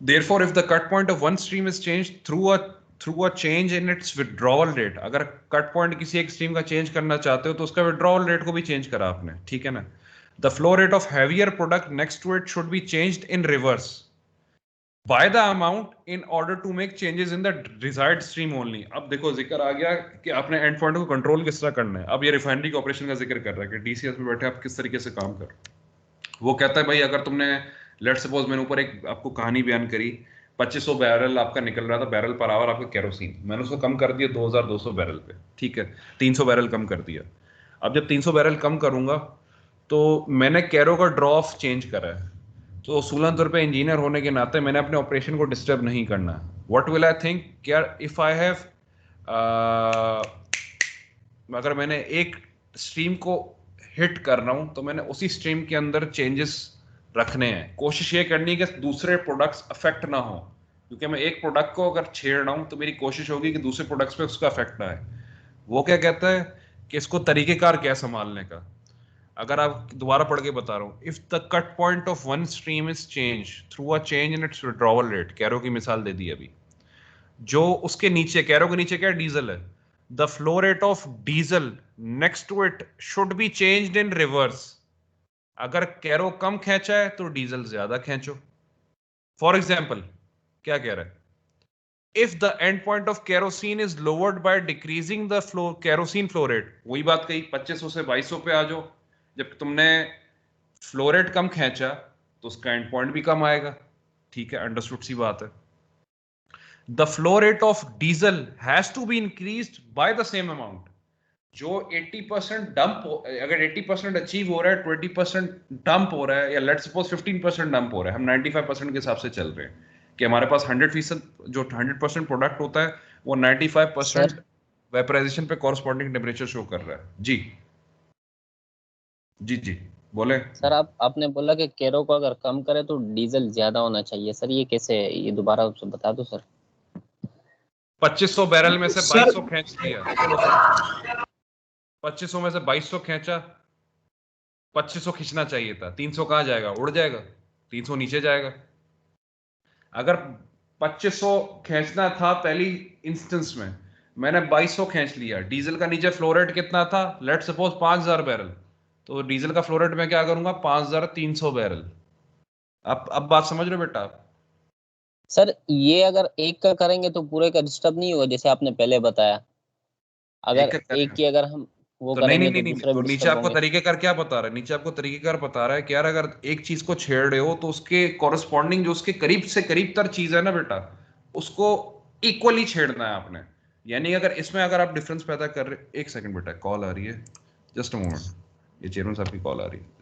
Therefore, if the cut point of one stream is changed through a change in its withdrawal rate, अगर कट पॉइंट किसी एक स्ट्रीम का चेंज करना चाहते हो तो उसका विड्रॉवल रेट को भी चेंज करा आपने, ठीक है ना। The flow rate of heavier product next to it should be changed in reverse by the amount in order to make changes in the desired stream only. अब देखो जिक्र आ गया कि आपने एंड पॉइंट को कंट्रोल किस तरह करना है। अब ये रिफाइनरी के ऑपरेशन का जिक्र कर रहा है कि डीसीएस में बैठे आप किस तरीके से काम कर। वो कहता है भाई अगर तुमने लेट सपोज मैंने ऊपर एक आपको कहानी बयान करी, 2500 बैरल आपका निकल रहा था बैरल पर आवर आपका केरोसिन, मैंने उसको कम कर दिया 2200 बैरल पे, ठीक है, 300 बैरल कम कर दिया। अब जब 300 बैरल कम करूंगा तो मैंने कैरो का ड्रॉ ऑफ चेंज करा है, तो उसूलन तौर पे इंजीनियर होने के नाते मैंने अपने ऑपरेशन को डिस्टर्ब नहीं करना। व्हाट विल आई थिंक, क्या इफ आई हैव अगर मैंने एक स्ट्रीम को हिट कर रहा हूं तो मैंने उसी स्ट्रीम के अंदर चेंजेस रखने हैं। कोशिश ये करनी है कि दूसरे प्रोडक्ट्स अफेक्ट ना हो, क्योंकि मैं एक प्रोडक्ट को अगर छेड़ रहा हूं तो मेरी कोशिश होगी कि दूसरे प्रोडक्ट्स पे उसका अफेक्ट ना आए। वो क्या कहता है कि इसको तरीकेकार क्या संभालने का। अगर आप दोबारा पढ़ के बता रहा हूं, if the cut point of one stream is change through a change in its withdrawal rate, kero की मिसाल दे दी अभी, जो उसके नीचे कैरो के नीचे क्या डीजल है, the flow rate of diesel next to it should be changed in reverse. अगर कैरो कम खींचा है तो डीजल ज्यादा खींचो। फॉर एग्जाम्पल क्या कह रहा है, if the end point of kerosene is lowered by decreasing the flow kerosene flow rate, वही बात कही 2500 से 2200 पे आ जाओ। जब तुमने फ्लो रेट कम खींचा तो उसका एंड पॉइंट भी कम आएगा, ठीक है, अंडरस्टूड सी बात है। The flow rate of diesel has to be increased by the same amount. जो 80% डंप अगर 80% अचीव हो रहा है, 20% डंप हो रहा है, या लेट सपोज 15% डंप हो रहा है, हम 95% के हिसाब से चल रहे हैं कि हमारे पास 100% जो 100% प्रोडक्ट होता है वो 95% सर वेपराइजेशन पे कॉरस्पॉन्डिंग टेम्परेचर शो कर रहा है। जी जी जी बोले। सर आपने बोला कि केरो को अगर कम करे तो डीजल ज्यादा होना चाहिए, सर ये कैसे है? ये दोबारा बता दो सर। 2500 बैरल में से सर 2200 खींच लिया, सुनो सुनो सुनो, 2500 में से 2200 खींचा, 2500 खींचना चाहिए था, 300 कहां जाएगा, उड़ जाएगा, 300 नीचे जाएगा। अगर 2500 खींचना था पहली इंस्टेंस में, मैंने 2200 खींच लिया, डीजल का नीचे फ्लो रेट कितना था, लेट सपोज 5000 बैरल, तो डीजल का फ्लो रेट मैं क्या करूंगा 5300 बैरल। अब बात समझ रहे हो बेटा आप? सर ये अगर एक का करेंगे तो पूरे का डिस्टर्ब नहीं होगा जैसे आपने पहले बताया? एक अगर का एक करें की अगर हम वो तो नहीं नहीं करेंगे नहीं तो नहीं दूसरे तो भी नीचे डिस्टर्ब आपको होंगे। तरीकेकार क्या बता रहा है, नीचे आपको तरीकेकार बता रहा है कि यार अगर एक चीज को छेड़ रहे हो तो उसके कॉरस्पॉन्डिंग जो उसके करीब से करीब तर चीज है ना बेटा, उसको इक्वली छेड़ना है आपने। यानी अगर इसमें अगर आप डिफरेंस पैदा कर रहे, एक सेकंड बेटा कॉल आ रही है, जस्ट अ मोमेंट, ये चेयरमैन साहब की कॉल आ रही है।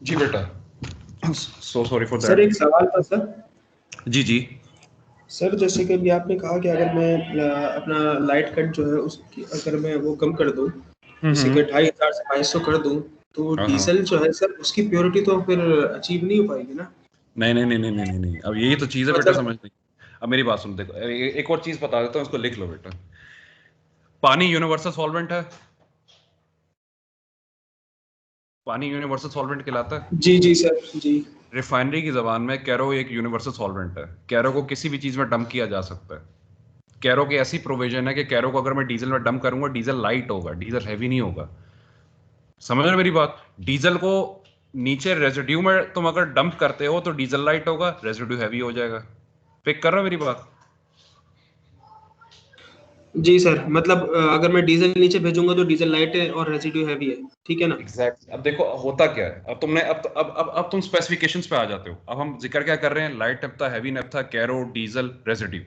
जी बेटा, so sorry for sir that. एक सवाल था सर। जी जी। सर जैसे कि अभी आपने कहा कि अगर मैं अपना लाइट कट जो है उसकी अगर मैं वो कम कर दूं, जैसे कि 2500 से 2200 कर दूं, तो हाँ हाँ। डीजल जो है सर उसकी प्योरिटी तो फिर अचीव नहीं हो पाएगी ना। नहीं नहीं नहीं नहीं नहीं नहीं नहीं, अब यही तो चीज़ है बेटा, मतलब समझ नहीं। अब मेरी बात सुन, देखो एक और चीज़ बता देता हूँ, इसको लिख लो बेटा। पानी यूनिवर्सल सॉल्वेंट है, पानी यूनिवर्सल सॉल्वेंट कहलाता है। जी जी सर जी। रिफाइनरी की जबान में कैरो एक यूनिवर्सल सॉल्वेंट है। कैरो को किसी भी चीज़ में डंप किया जा सकता है। कैरो की ऐसी प्रोविजन है कि कैरो को अगर मैं डीजल में डंप करूंगा, डीजल लाइट होगा, डीजल हैवी नहीं होगा। समझ रहे हो मेरी बात? डीजल को नीचे रेजिड्यू में तुम अगर डंप करते हो तो डीजल लाइट होगा, रेजिड्यू हैवी हो जाएगा। पिक कर रहे हो मेरी बात? जी सर, मतलब अगर मैं डीजल नीचे भेजूंगा तो डीजल लाइट है और रेसिड्यू हैवी है, ठीक है ना। एग्जैक्ट। अब देखो होता क्या है, अब तुमने अब तुम स्पेसिफिकेशंस पे आ जाते हो। अब हम जिक्र क्या कर रहे हैं? Light naphtha, heavy naphtha, kero, diesel, residue.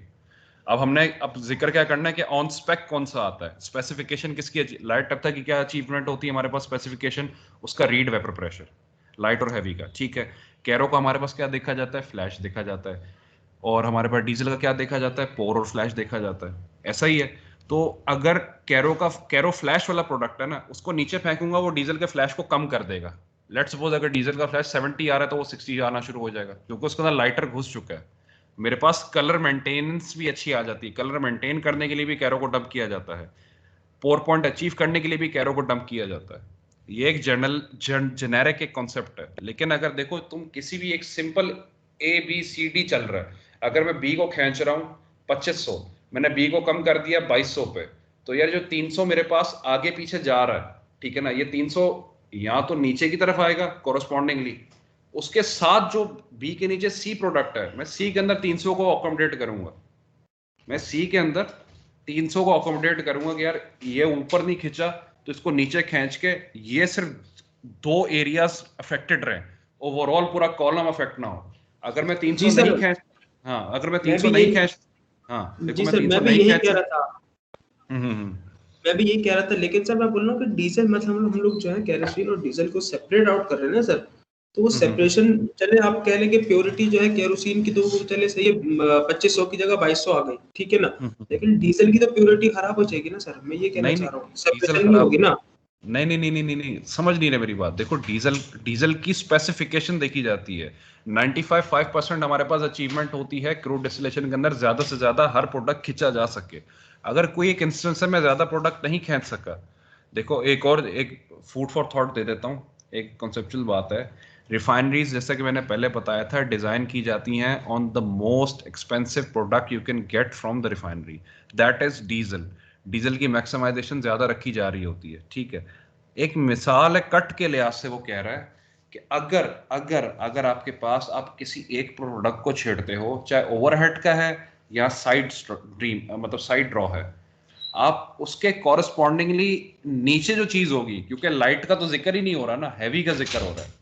अब हमने अब जिक्र क्या करना है कि ऑन स्पेक कौन सा आता है, स्पेसिफिकेशन किसकी। लाइट नफ्था की क्या अचीवमेंट होती है हमारे पास स्पेसिफिकेशन? उसका रीड वेपर प्रेशर, लाइट और हैवी का, ठीक है। कैरो का हमारे पास क्या देखा जाता है? फ्लैश देखा जाता है। और हमारे पास डीजल का क्या देखा जाता है? पोर और फ्लैश देखा जाता है। ऐसा ही है। तो अगर कैरो फ्लैश वाला प्रोडक्ट है ना, उसको नीचे फेंकूंगा, वो डीजल के फ्लैश को कम कर देगा। लेट सपोज अगर डीजल का फ्लैश 70 आ रहा है तो वो 60 आना शुरू हो जाएगा, क्योंकि उसके अंदर लाइटर घुस चुका है। मेरे पास कलर मेंटेनेंस भी अच्छी आ जाती है। कलर मेंटेन करने के लिए भी कैरो को डंप किया जाता है। पोर पॉइंट अचीव करने के लिए भी कैरो को डंप किया जाता है। ये एक जेनेरिक एक कॉन्सेप्ट है। लेकिन अगर देखो तुम किसी भी एक सिंपल ABCD चल रहा है, अगर मैं बी को खींच रहा हूं 2500, मैंने बी को कम कर दिया 2200 पे, तो यार जो 300 मेरे पास आगे पीछे जा रहा है, ठीक है ना, ये 300 या तो नीचे की तरफ आएगा कोरोस्पॉन्डिंगली, उसके साथ जो बी के नीचे सी प्रोडक्ट है, मैं सी के अंदर 300 को अकोमोडेट करूंगा। मैं सी के अंदर 300 को अकोमोडेट करूंगा कि यार ये ऊपर नहीं खिंचा तो इसको नीचे खींच के ये सिर्फ 2 एरियाज अफेक्टेड रहे, ओवरऑल पूरा कॉलम अफेक्ट ना हो। अगर मैं जी 300 नहीं सर, खींच, हाँ अगर मैं मैं 300 भी नहीं यही खींच, हाँ देखो जी मैं सर, 300 मैं भी नहीं यही कह खींचू। रहा था। मैं भी यही कह रहा था, लेकिन सर मैं बोल रहा हूँ कि डीजल मतलब हम लोग जो है केरोसिन और डीजल को सेपरेट आउट कर रहे हैं ना सर। तो वो सेपरेशन, चले आप कह लेंगे प्योरिटी जो है केरोसिन की, तो वो चले सही है 2500 की जगह 2200 आ गई, ठीक है ना। लेकिन डीजल की तो प्योरिटी खराब हो जाएगी ना सर, मैं ये कहना नहीं नहीं, चाह रहा हूँ, डीजल सेपरेशन नहीं खराब, होगी ना। नहीं नहीं नहीं नहीं नहीं नहीं, समझ नहीं रहे मेरी बात। देखो डीजल, डीजल की स्पेसिफिकेशन देखी जाती है। 95% हमारे पास अचीवमेंट होती है क्रूड डिस्टिलेशन के अंदर, ज्यादा से ज्यादा हर प्रोडक्ट खींचा जा सके। अगर कोई एक इंस्टेंस है मैं ज्यादा प्रोडक्ट नहीं खींच सका, देखो एक और एक फूड फॉर थॉट दे देता हूँ। एक कॉन्सेप्चुअल बात है। रिफाइनरीज जैसे कि मैंने पहले बताया था, डिजाइन की जाती हैं on the most expensive product you can get from the refinery, that is diesel. Diesel की मैक्सिमाइजेशन ज्यादा रखी जा रही होती है, ठीक है। एक मिसाल है कट के लिहाज से, वो कह रहा है कि अगर अगर अगर आपके पास आप किसी एक प्रोडक्ट को छेड़ते हो, चाहे ओवरहेड का है या साइड ड्रीम मतलब साइड ड्रॉ है, आप उसके कॉरस्पॉन्डिंगली नीचे जो चीज होगी, क्योंकि लाइट का तो जिक्र ही नहीं हो रहा ना, हैवी का जिक्र हो रहा है।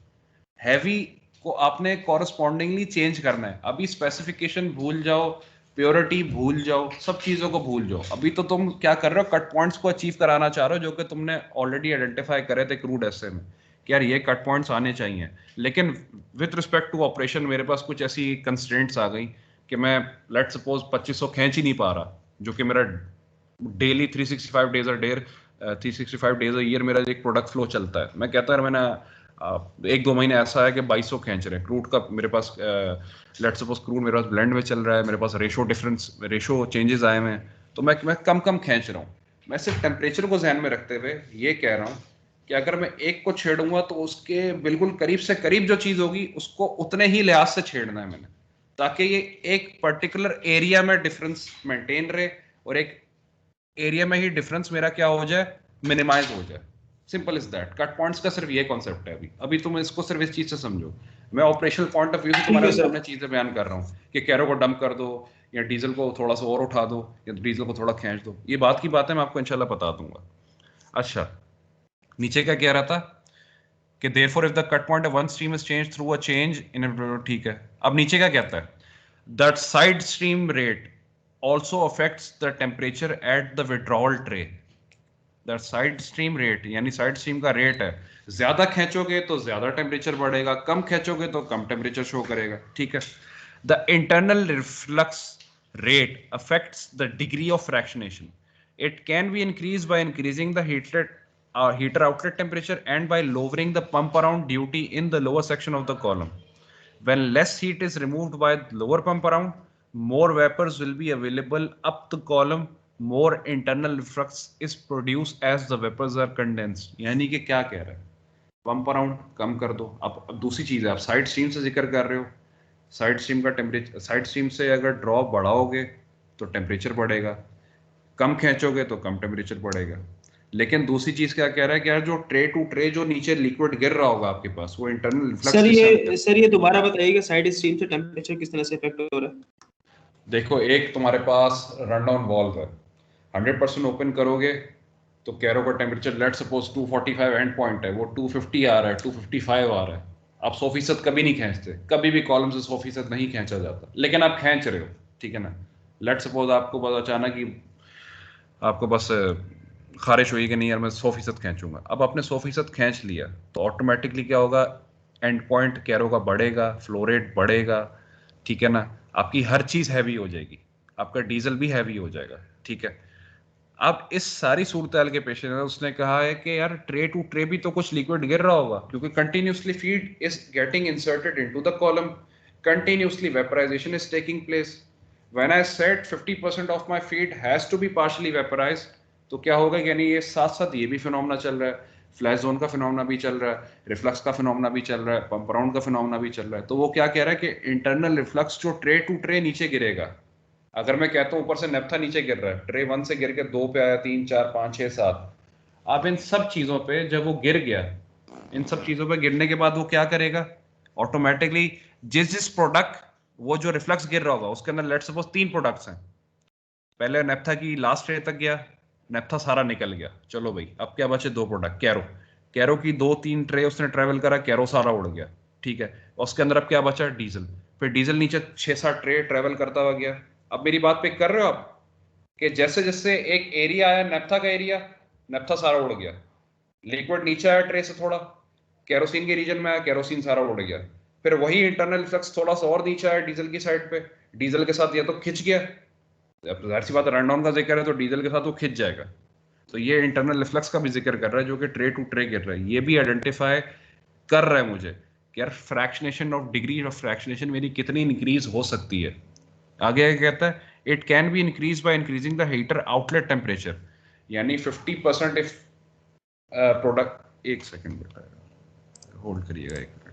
हैवी को आपने कॉरस्पॉन्डिंगली चेंज करना है। अभी स्पेसिफिकेशन भूल जाओ, प्योरिटी भूल जाओ, सब चीजों को भूल जाओ। अभी तो तुम क्या कर रहे हो? कट पॉइंट्स को अचीव कराना चाह रहे हो, जो कि तुमने ऑलरेडी आइडेंटिफाई करे थे क्रूड एसे में कि यार ये कट पॉइंट्स आने चाहिए। लेकिन विथ रिस्पेक्ट टू ऑपरेशन मेरे पास कुछ ऐसी कंस्ट्रेंट्स आ गई कि मैं लेट सपोज 2500 खींच ही नहीं पा रहा, जो कि मेरा daily 365 days a year 365 days a year मेरा एक प्रोडक्ट फ्लो चलता है। मैं कहता है मैंने 1-2 महीने ऐसा है कि 2200 खींच रहे हैं क्रूड का मेरे पास। लेट सपोज क्रूड मेरे पास ब्लेंड में चल रहा है, मेरे पास रेशो चेंजेस आए हुए हैं, तो मैं कम कम खींच रहा हूँ। मैं सिर्फ टेम्परेचर को ध्यान में रखते हुए ये कह रहा हूँ कि अगर मैं एक को छेड़ूंगा तो उसके बिल्कुल करीब से करीब जो चीज होगी उसको उतने ही लिहाज से छेड़ना है मैंने, ताकि ये एक पर्टिकुलर एरिया में डिफरेंस मेंटेन रहे और एक एरिया में ही डिफरेंस मेरा क्या हो जाए, मिनिमाइज हो जाए। Simple is that. Cut points का सिर्फ ये कॉन्सेप्ट है। अभी अभी तुम इसको सिर्फ इस चीज से समझो। मैं ऑपरेशनल पॉइंट ऑफ व्यू से ठीक तुम्हारे है सर। सामने चीजें बयान कर रहा हूँ कि कैरो को डंप कर दो या डीजल को थोड़ा सा और उठा दो या डीजल को थोड़ा खींच दो, ये बात की बात है, मैं आपको इंशाल्लाह बता दूंगा। अच्छा, नीचे क्या कह रहा था कि therefore if the cut point of one stream is changed through a change in a, ठीक है। अब नीचे क्या कहता है? that side stream rate also affects the temperature at the withdrawal tray। That side stream rate, यानी साइड स्ट्रीम का रेट है, ज्यादा खींचोगे तो ज्यादा टेम्परेचर बढ़ेगा, कम खींचोगे तो कम टेम्परेचर शो करेगा, ठीक है। The internal reflux rate affects the degree of fractionation. It can be increased by increasing the heater outlet temperature and by lowering the pump around duty in the lower section of the column. When less heat is removed by lower pump around, more vapors will be available up the column. More internal reflux is produced as the vapors are condensed. यानी कि क्या कह रहा है, पंप अराउंड कम कर दो। अब दूसरी चीज है, आप साइड स्ट्रीम से जिक्र कर रहे हो, साइड स्ट्रीम का टेम्परेचर, साइड स्ट्रीम से अगर ड्रॉप बढ़ाओगे तो टेम्परेचर बढ़ेगा, कम खींचोगे तो कम टेम्परेचर बढ़ेगा। लेकिन दूसरी चीज क्या कह रहा है कि यार जो ट्रे टू ट्रे जो नीचे लिक्विड गिर रहा होगा आपके पास, वो इंटरनल रिफ्लक्स। सर ये दोबारा बताइएगा साइड स्ट्रीम से टेम्परेचर किस तरह से इफेक्ट हो रहा है? देखो, एक तुम्हारे पास रन डाउन वाल्व है, 100% ओपन करोगे तो कैरो का temperature let suppose 245 and point है, वो 250 आ रहा है, 255 आ रहा है। आप 100% कभी नहीं खींचते, कभी भी कॉलम से 100% नहीं खींचा जाता, लेकिन आप खींच रहे हो, ठीक है ना। लेट सपोज आपको बस अचानक ही आपको बस खारिश हुई कि नहीं यार मैं 100% खींचूंगा। अब आपने 100% खींच लिया तो ऑटोमेटिकली क्या होगा, एंड पॉइंट कैरो का बढ़ेगा, फ्लो रेट बढ़ेगा, ठीक है ना। आपकी हर चीज हैवी हो जाएगी, आपका डीजल भी हैवी हो जाएगा, ठीक है। अब इस सारी सूरत के पेश नजर उसने कहा है कि यार ट्रे टू ट्रे भी तो कुछ लिक्विड गिर रहा होगा, क्योंकि continuously feed is getting inserted into the column, continuously vaporisation is taking place. When I said 50% of my feed has to be partially vaporised, तो क्या होगा, यानी ये साथ साथ ये भी फिनोमेना चल रहा है, फ्लैश जोन का फिनोमेना भी चल रहा है, रिफ्लक्स का फिनोमेना भी चल रहा है, पंप अराउंड का फिनोमेना भी चल रहा है। तो वो क्या कह रहा है कि इंटरनल रिफ्लक्स जो ट्रे टू ट्रे नीचे गिरेगा, अगर मैं कहता हूं ऊपर से नेप्था नीचे गिर रहा है, ट्रे 1 से गिर के 2 पे आया, 3 4 5 6 7, आप इन सब चीजों पे जब वो गिर गया, इन सब चीजों पे गिरने के बाद वो क्या करेगा, ऑटोमेटिकली जिस जिस प्रोडक्ट वो जो रिफ्लक्स गिर रहा होगा उसके अंदर लेट सपोज 3 प्रोडक्ट्स हैं, पहले नेप्था की लास्ट ट्रे तक गया, नेप्था सारा निकल गया, चलो भाई अब क्या बचे 2 प्रोडक्ट, कैरो, कैरो की 2-3 ट्रे उसने ट्रेवल करा, कैरो सारा उड़ गया, ठीक है। उसके अंदर अब क्या बचा, डीजल, फिर डीजल नीचे 6-7 ट्रे ट्रेवल करता हुआ गया। अब मेरी बात पिक कर रहे हो आप, कि जैसे जैसे एक एरिया आया नेप्था का एरिया, नेप्था सारा उड़ गया, लिक्विड नीचे आया ट्रे से थोड़ा, केरोसिन के रीजन में आया, केरोसिन सारा उड़ गया, फिर वही इंटरनल फ्लक्स थोड़ा सा और नीचे आया डीजल की साइड पे, डीजल के साथ या तो खिंच गया, अब जाहिर सी बात रन डाउन का जिक्र है तो डीजल के साथ वो खिंच जाएगा। तो ये इंटरनल रिफ्लक्स का भी जिक्र कर रहा है जो कि ट्रे टू ट्रे गिर रहा है, ये भी आइडेंटिफाई कर रहा है मुझे कि यार fractionation of degree of fractionation मेरी कितनी इंक्रीज हो सकती है। आगे क्या कहता है, it can be increase by increasing the heater outlet temperature, यानी 50% इफ प्रोडक्ट, एक सेकंड बेटा होल्ड करिएगा 1 मिनट।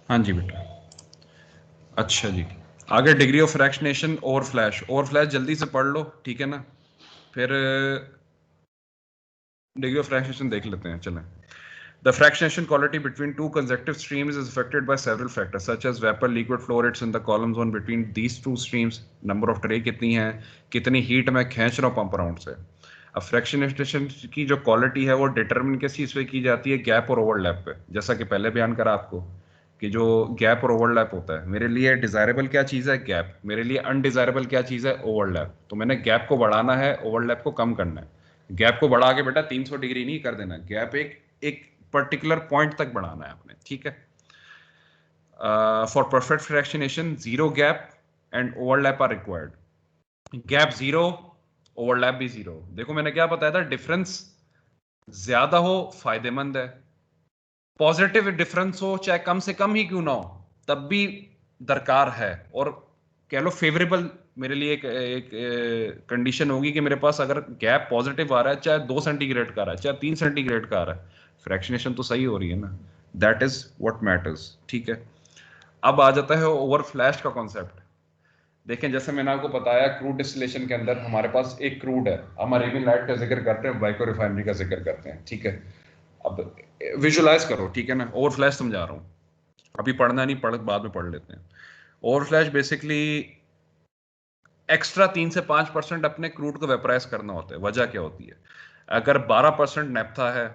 हाँ जी बेटा, अच्छा जी, आगे डिग्री ऑफ फ्रैक्शनेशन और फ्लैश जल्दी से पढ़ लो, ठीक है ना, फिर डिग्री ऑफ फ्रैक्शनेशन देख लेते हैं। चलें, the fractionation quality between two consecutive streams is affected by several factors such as vapor liquid flow rates in the column zone between these two streams, number of tray कितनी है, कितनी हीट मैं खींच रहा हूँ पंप अराउंड से। अब फ्रैक्शनेशन की जो क्वालिटी है वो डिटरमिन किस चीज़ पे की जाती है, गैप और ओवरलैप पे। जैसा कि पहले बयान करा आपको कि जो गैप और ओवरलैप होता है, मेरे लिए डिजायरेबल क्या चीज़ है, गैप, मेरे लिए अनडिजायरेबल क्या चीज़ है, ओवरलैप। तो मैंने गैप को बढ़ाना है, ओवरलैप को कम करना है। गैप को बढ़ा के बेटा 300 डिग्री नहीं कर देना, गैप एक पर्टिकुलर पॉइंट तक बढ़ाना है आपने, ठीक है। For perfect fractionation, zero gap and overlap are required. Gap zero, overlap भी zero. देखो मैंने क्या बताया था, डिफरेंस ज्यादा हो फायदेमंद है, पॉजिटिव डिफरेंस हो चाहे कम से कम ही क्यों ना हो तब भी दरकार है, और कह लो फेवरेबल मेरे लिए एक कंडीशन होगी कि मेरे पास अगर गैप पॉजिटिव आ रहा है, चाहे 2 सेंटीग्रेड का आ रहा है चाहे 3 सेंटीग्रेड का आ रहा है, फ्रैक्शनेशन तो सही हो रही है ना, दैट इज व्हाट मैटर्स। ठीक है, अब आ जाता है ओवर फ्लैश का कॉन्सेप्ट। देखें जैसे मैंने आपको बताया, क्रूड डिस्टिलेशन के अंदर हमारे पास एक क्रूड है, हम अरेबियन लाइट का जिक्र करते हैं, बाइको रिफाइनरी का जिक्र करते हैं। ठीक है, अब विजुलाइज करो, ठीक है ना, ओवर फ्लैश समझा रहा हूँ, अभी पढ़ना नहीं, बाद में पढ़ लेते हैं। ओवर फ्लैश बेसिकली एक्स्ट्रा 3 से 5% अपने क्रूड को वेपराइज करना होता है। वजह क्या होती है, अगर 12% नेफ्था है,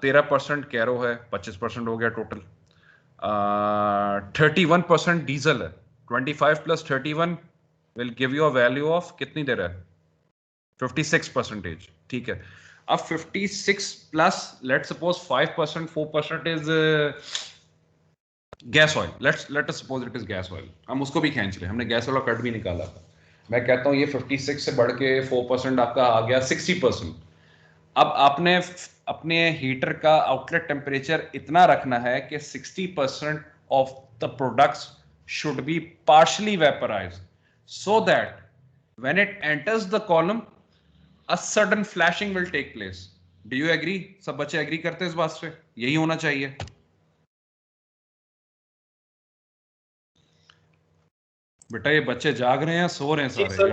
13% कैरो है, 25% हो गया टोटल, 31% डीजल है, 25 plus 31 will give you a value of कितनी दे रहा है, 56%। ठीक है, अब 56 plus let suppose 5%, 4% is gas oil, let us suppose it is gas oil, हम उसको भी खींच रहे, हमने गैस ऑयल का कट भी निकाला था। मैं कहता हूं ये 56 से बढ़ के 4% आपका आ गया 60%। अब आपने अपने हीटर का आउटलेट टेम्परेचर इतना रखना है कि 60% of the products should be partially vaporised, so that when it enters the column a sudden flashing will take place. Do you agree? सब बच्चे एग्री करते हैं इस बात से, यही होना चाहिए। बेटा ये बच्चे जाग रहे हैं, सो रहे हैं सारे?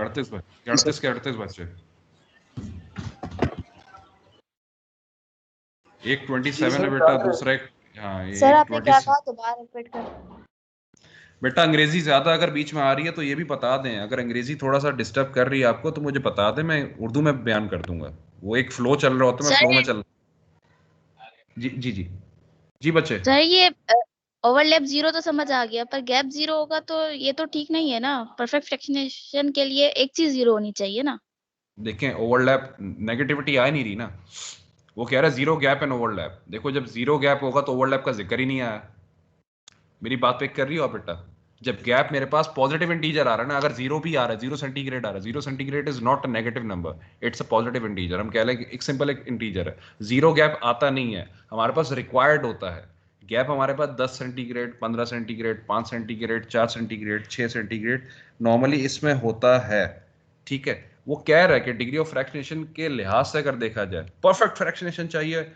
38 के 38 बच्चे, एक 27 है बेटा, दूसरा एक, हाँ ये सर आपने क्या 20। कहा, दोबारा रिपीट कर। बेटा अंग्रेजी ज्यादा अगर बीच में आ रही है तो ये भी बता दें, अगर अंग्रेजी थोड़ा सा डिस्टर्ब कर रही है आपको तो मुझे बता दें, मैं उर्दू में बयान कर दूंगा। वो एक फ्लो चल रहा होता है, मैं फ्लो में चल। जी जी जी जी बच्चे। सर ये ओवरलैप जीरो तो समझ आ गया, पर गैप जीरो होगा तो ये तो ठीक नहीं है ना। परफेक्ट फ्रैक्शनेशन के लिए एक चीज जीरो होनी चाहिए ना। देखें ओवरलैप नेगेटिविटी आ नहीं रही ना, वो कह रहा है जीरो गैप एंड ओवरलैप। देखो जब जीरो गैप होगा तो ओवरलैप का जिक्र ही नहीं आया। मेरी बात पे कर रही हो आप बेटा? जब गैप मेरे पास पॉजिटिव इंटीजर आ रहा है ना, अगर जीरो भी आ रहा है, 0 सेंटीग्रेड आ रहा है, 0 centigrade is not a negative number, it's a positive integer. हम कह रहे हैं कि एक सिंपल एक इंटीजर है, जीरो गैप आता नहीं है हमारे पास, रिक्वायर्ड होता है गैप हमारे पास 10 centigrade, 15 centigrade, 5 centigrade, 4 centigrade, 6 centigrade normally इसमें होता है। ठीक है, वो कह रहा है कि डिग्री ऑफ फ्रैक्शनेशन के लिहाज से अगर देखा जाए, परफेक्ट फ्रैक्शनेशन चाहिए,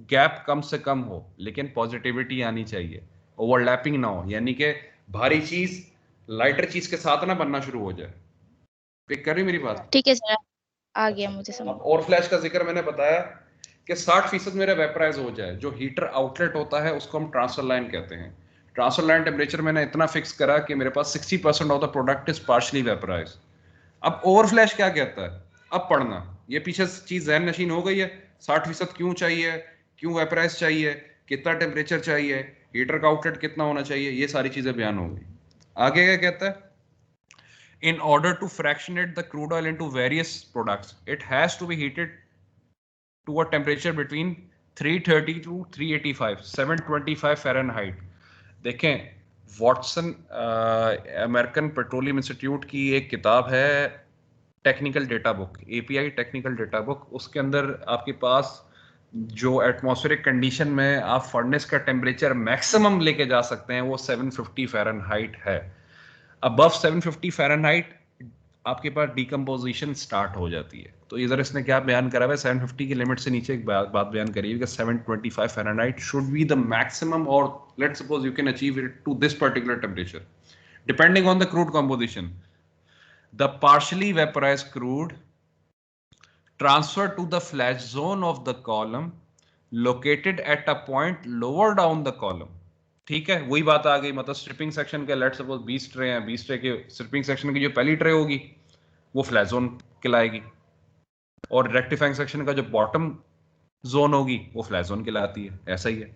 गैप कम से कम हो लेकिन पॉजिटिविटी आनी चाहिए, ओवरलैपिंग ना हो, यानी कि भारी चीज लाइटर चीज के साथ ना बनना शुरू हो जाए। पिक कर रही मेरी बात? ठीक है सर, आ गया मुझे समझ। अब और फ्लैश का जिक्र मैंने बताया कि 60% मेरा वेपराइज हो जाए। जो हीटर आउटलेट होता है उसको हम ट्रांसफर लाइन कहते हैं। ट्रांसफर लाइन टेम्परेचर मैंने इतना फिक्स करा कि मेरे पास 60% of the product is partially vaporise. अब ओवर फ्लैश क्या कहता है, अब पढ़ना, ये पीछे चीज जहन नशीन हो गई है। 60% क्यों चाहिए, क्यों वेपराइज चाहिए, कितना टेम्परेचर चाहिए, हीटर का आउटलेट कितना होना चाहिए, ये सारी चीजें बयान हो गई। आगे क्या कहता है, in order to fractionate the crude oil into various products, it has to be heated to a temperature between 330 to 385, 725 Fahrenheit। देखें वॉटसन अमेरिकन पेट्रोलियम इंस्टीट्यूट की एक किताब है, technical data book, API technical data book, उसके अंदर आपके पास जो एटमॉस्फेरिक कंडीशन में आप फर्नेस का टेम्परेचर मैक्सिमम लेके जा सकते हैं वो 750 फ़ारेनहाइट है। अबव 750 फ़ारेनहाइट आपके पास डिकम्पोजिशन स्टार्ट हो जाती है। तो इधर इसने क्या बयान करा है, 750 की लिमिट से नीचे एक बात बयान करी है कि 725 Fahrenheit should be the maximum, और let's suppose you can achieve it to this particular temperature depending on the crude composition. The partially vaporised crude transfer to the flash zone of the column located at a point lower down the column। ठीक है, वही बात आ गई, मतलब स्ट्रिपिंग सेक्शन के लेट्स सपोज 20 ट्रे हैं, 20 ट्रे के स्ट्रिपिंग सेक्शन की जो पहली ट्रे होगी वो फ्लैश जोन कहलाएगी, और रेक्टिफाइंग सेक्शन का जो बॉटम जोन होगी वो फ्लैश जोन कहलाती है। ऐसा ही है,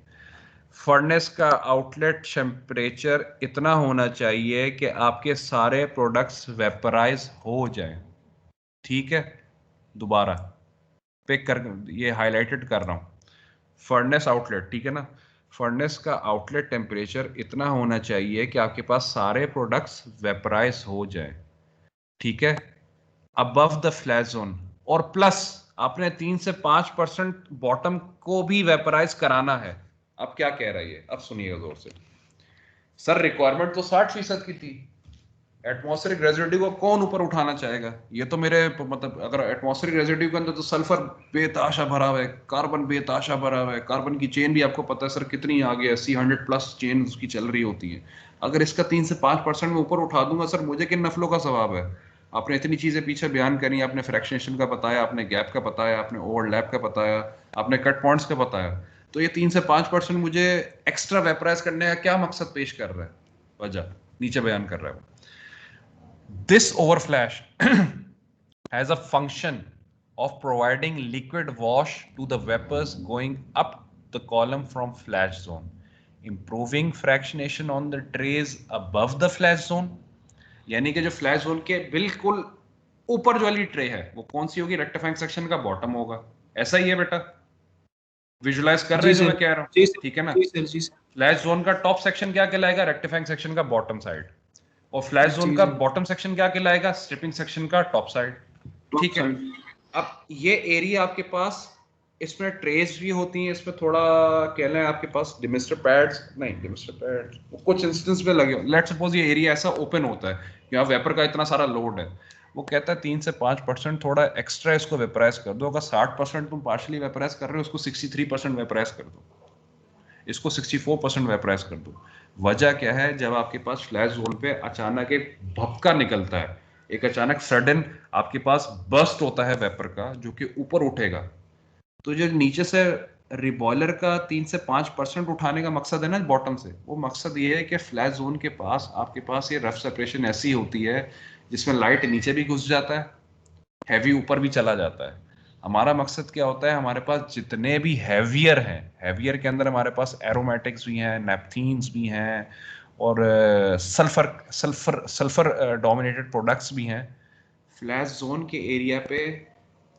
फर्नेस का आउटलेट टेम्परेचर इतना होना चाहिए कि आपके सारे प्रोडक्ट्स वेपराइज हो जाएं। ठीक है, दोबारा पिक कर, ये हाईलाइटेड कर रहा हूं, फर्नेस आउटलेट, ठीक है ना, फर्नेस का आउटलेट टेम्परेचर इतना होना चाहिए कि आपके पास सारे प्रोडक्ट्स वेपराइज हो जाए, ठीक है, अबव द फ्लैश जोन, और प्लस आपने 3 से 5% बॉटम को भी वेपराइज कराना है। अब क्या कह रहा है ये, अब सुनिएगा जोर से। सर रिक्वायरमेंट तो 60% की थी, एटमॉस्फेरिक रेजिड्यू को कौन ऊपर उठाना चाहेगा? ये तो मेरे मतलब अगर एटमॉस्फेरिक रेजिड्यू के अंदर तो सल्फर बेताशा भरा हुआ है, कार्बन बेताशा भरा हुआ है, कार्बन की चेन भी आपको पता है सर कितनी आगे है, C100+ चेन उसकी चल रही होती है। अगर इसका 3 से 5% में ऊपर उठा दूंगा सर, मुझे किन नफलों का सवाब है? आपने इतनी चीजें पीछे बयान करी, आपने फ्रैक्शनेशन का बताया, आपने गैप का बताया, आपने ओवरलैप का बताया, आपने कट पॉइंट्स का बताया, तो ये 3 से 5% मुझे एक्स्ट्रा वेपराइज करने का क्या मकसद पेश कर रहा है? वजह नीचे बयान कर रहा है। This overflash has a function of providing liquid wash to the vapors going up the column from flash zone, improving fractionation on the trays above the flash zone. यानी कि जो फ्लैश जोन के बिल्कुल ऊपर जो वाली ट्रे है वो कौन सी होगी? रेक्टिफाइंग सेक्शन का बॉटम होगा। ऐसा ही है बेटा, विजुलाइज कर रहे हैं जो मैं कह रहा हूँ, ठीक है ना? फ्लैश जोन का टॉप सेक्शन क्या कहलाएगा? रेक्टिफाइंग सेक्शन का बॉटम साइड, और फ्लैश जोन का बॉटम सेक्शन क्या कहलाएगा? स्ट्रिपिंग सेक्शन का टॉप साइड, ठीक है। अब ये एरिया आपके पास, इसमें ट्रेस भी होती हैं, इसमें थोड़ा कह लें आपके पास डिमिस्टर पैड्स, नहीं डिमिस्टर पैड्स कुछ इंस्टेंस में लगे हो। लेट्स सपोज ये एरिया ऐसा ओपन होता है, यहाँ वेपर का इतना सारा लोड है, वो कहता है 3 से 5% थोड़ा एक्स्ट्रा इसको वेपराइज कर दो। अगर 60% तुम पार्शली वेपराइज कर रहे हो, उसको 63% वेपराइज कर दो, इसको 64% वेपराइज कर दो। वजह क्या है? जब आपके पास फ्लैश जोन पे अचानक एक भपका निकलता है, एक अचानक सडन आपके पास बर्स्ट होता है वेपर का जो कि ऊपर उठेगा, तो जो नीचे से रिबॉयलर का 3 से 5% उठाने का मकसद है ना बॉटम से, वो मकसद ये है कि फ्लैश जोन के पास आपके पास ये रफ सेपरेशन ऐसी होती है जिसमें लाइट नीचे भी घुस जाता है, हैवी ऊपर भी चला जाता है। हमारा मकसद क्या होता है? हमारे पास जितने भी हैवियर हैं, हैवियर के अंदर हमारे पास एरोमेटिक्स भी हैं, नेपथीन्स भी हैं, और सल्फर डोमिनेटेड प्रोडक्ट्स भी हैं। फ्लैश जोन के एरिया पे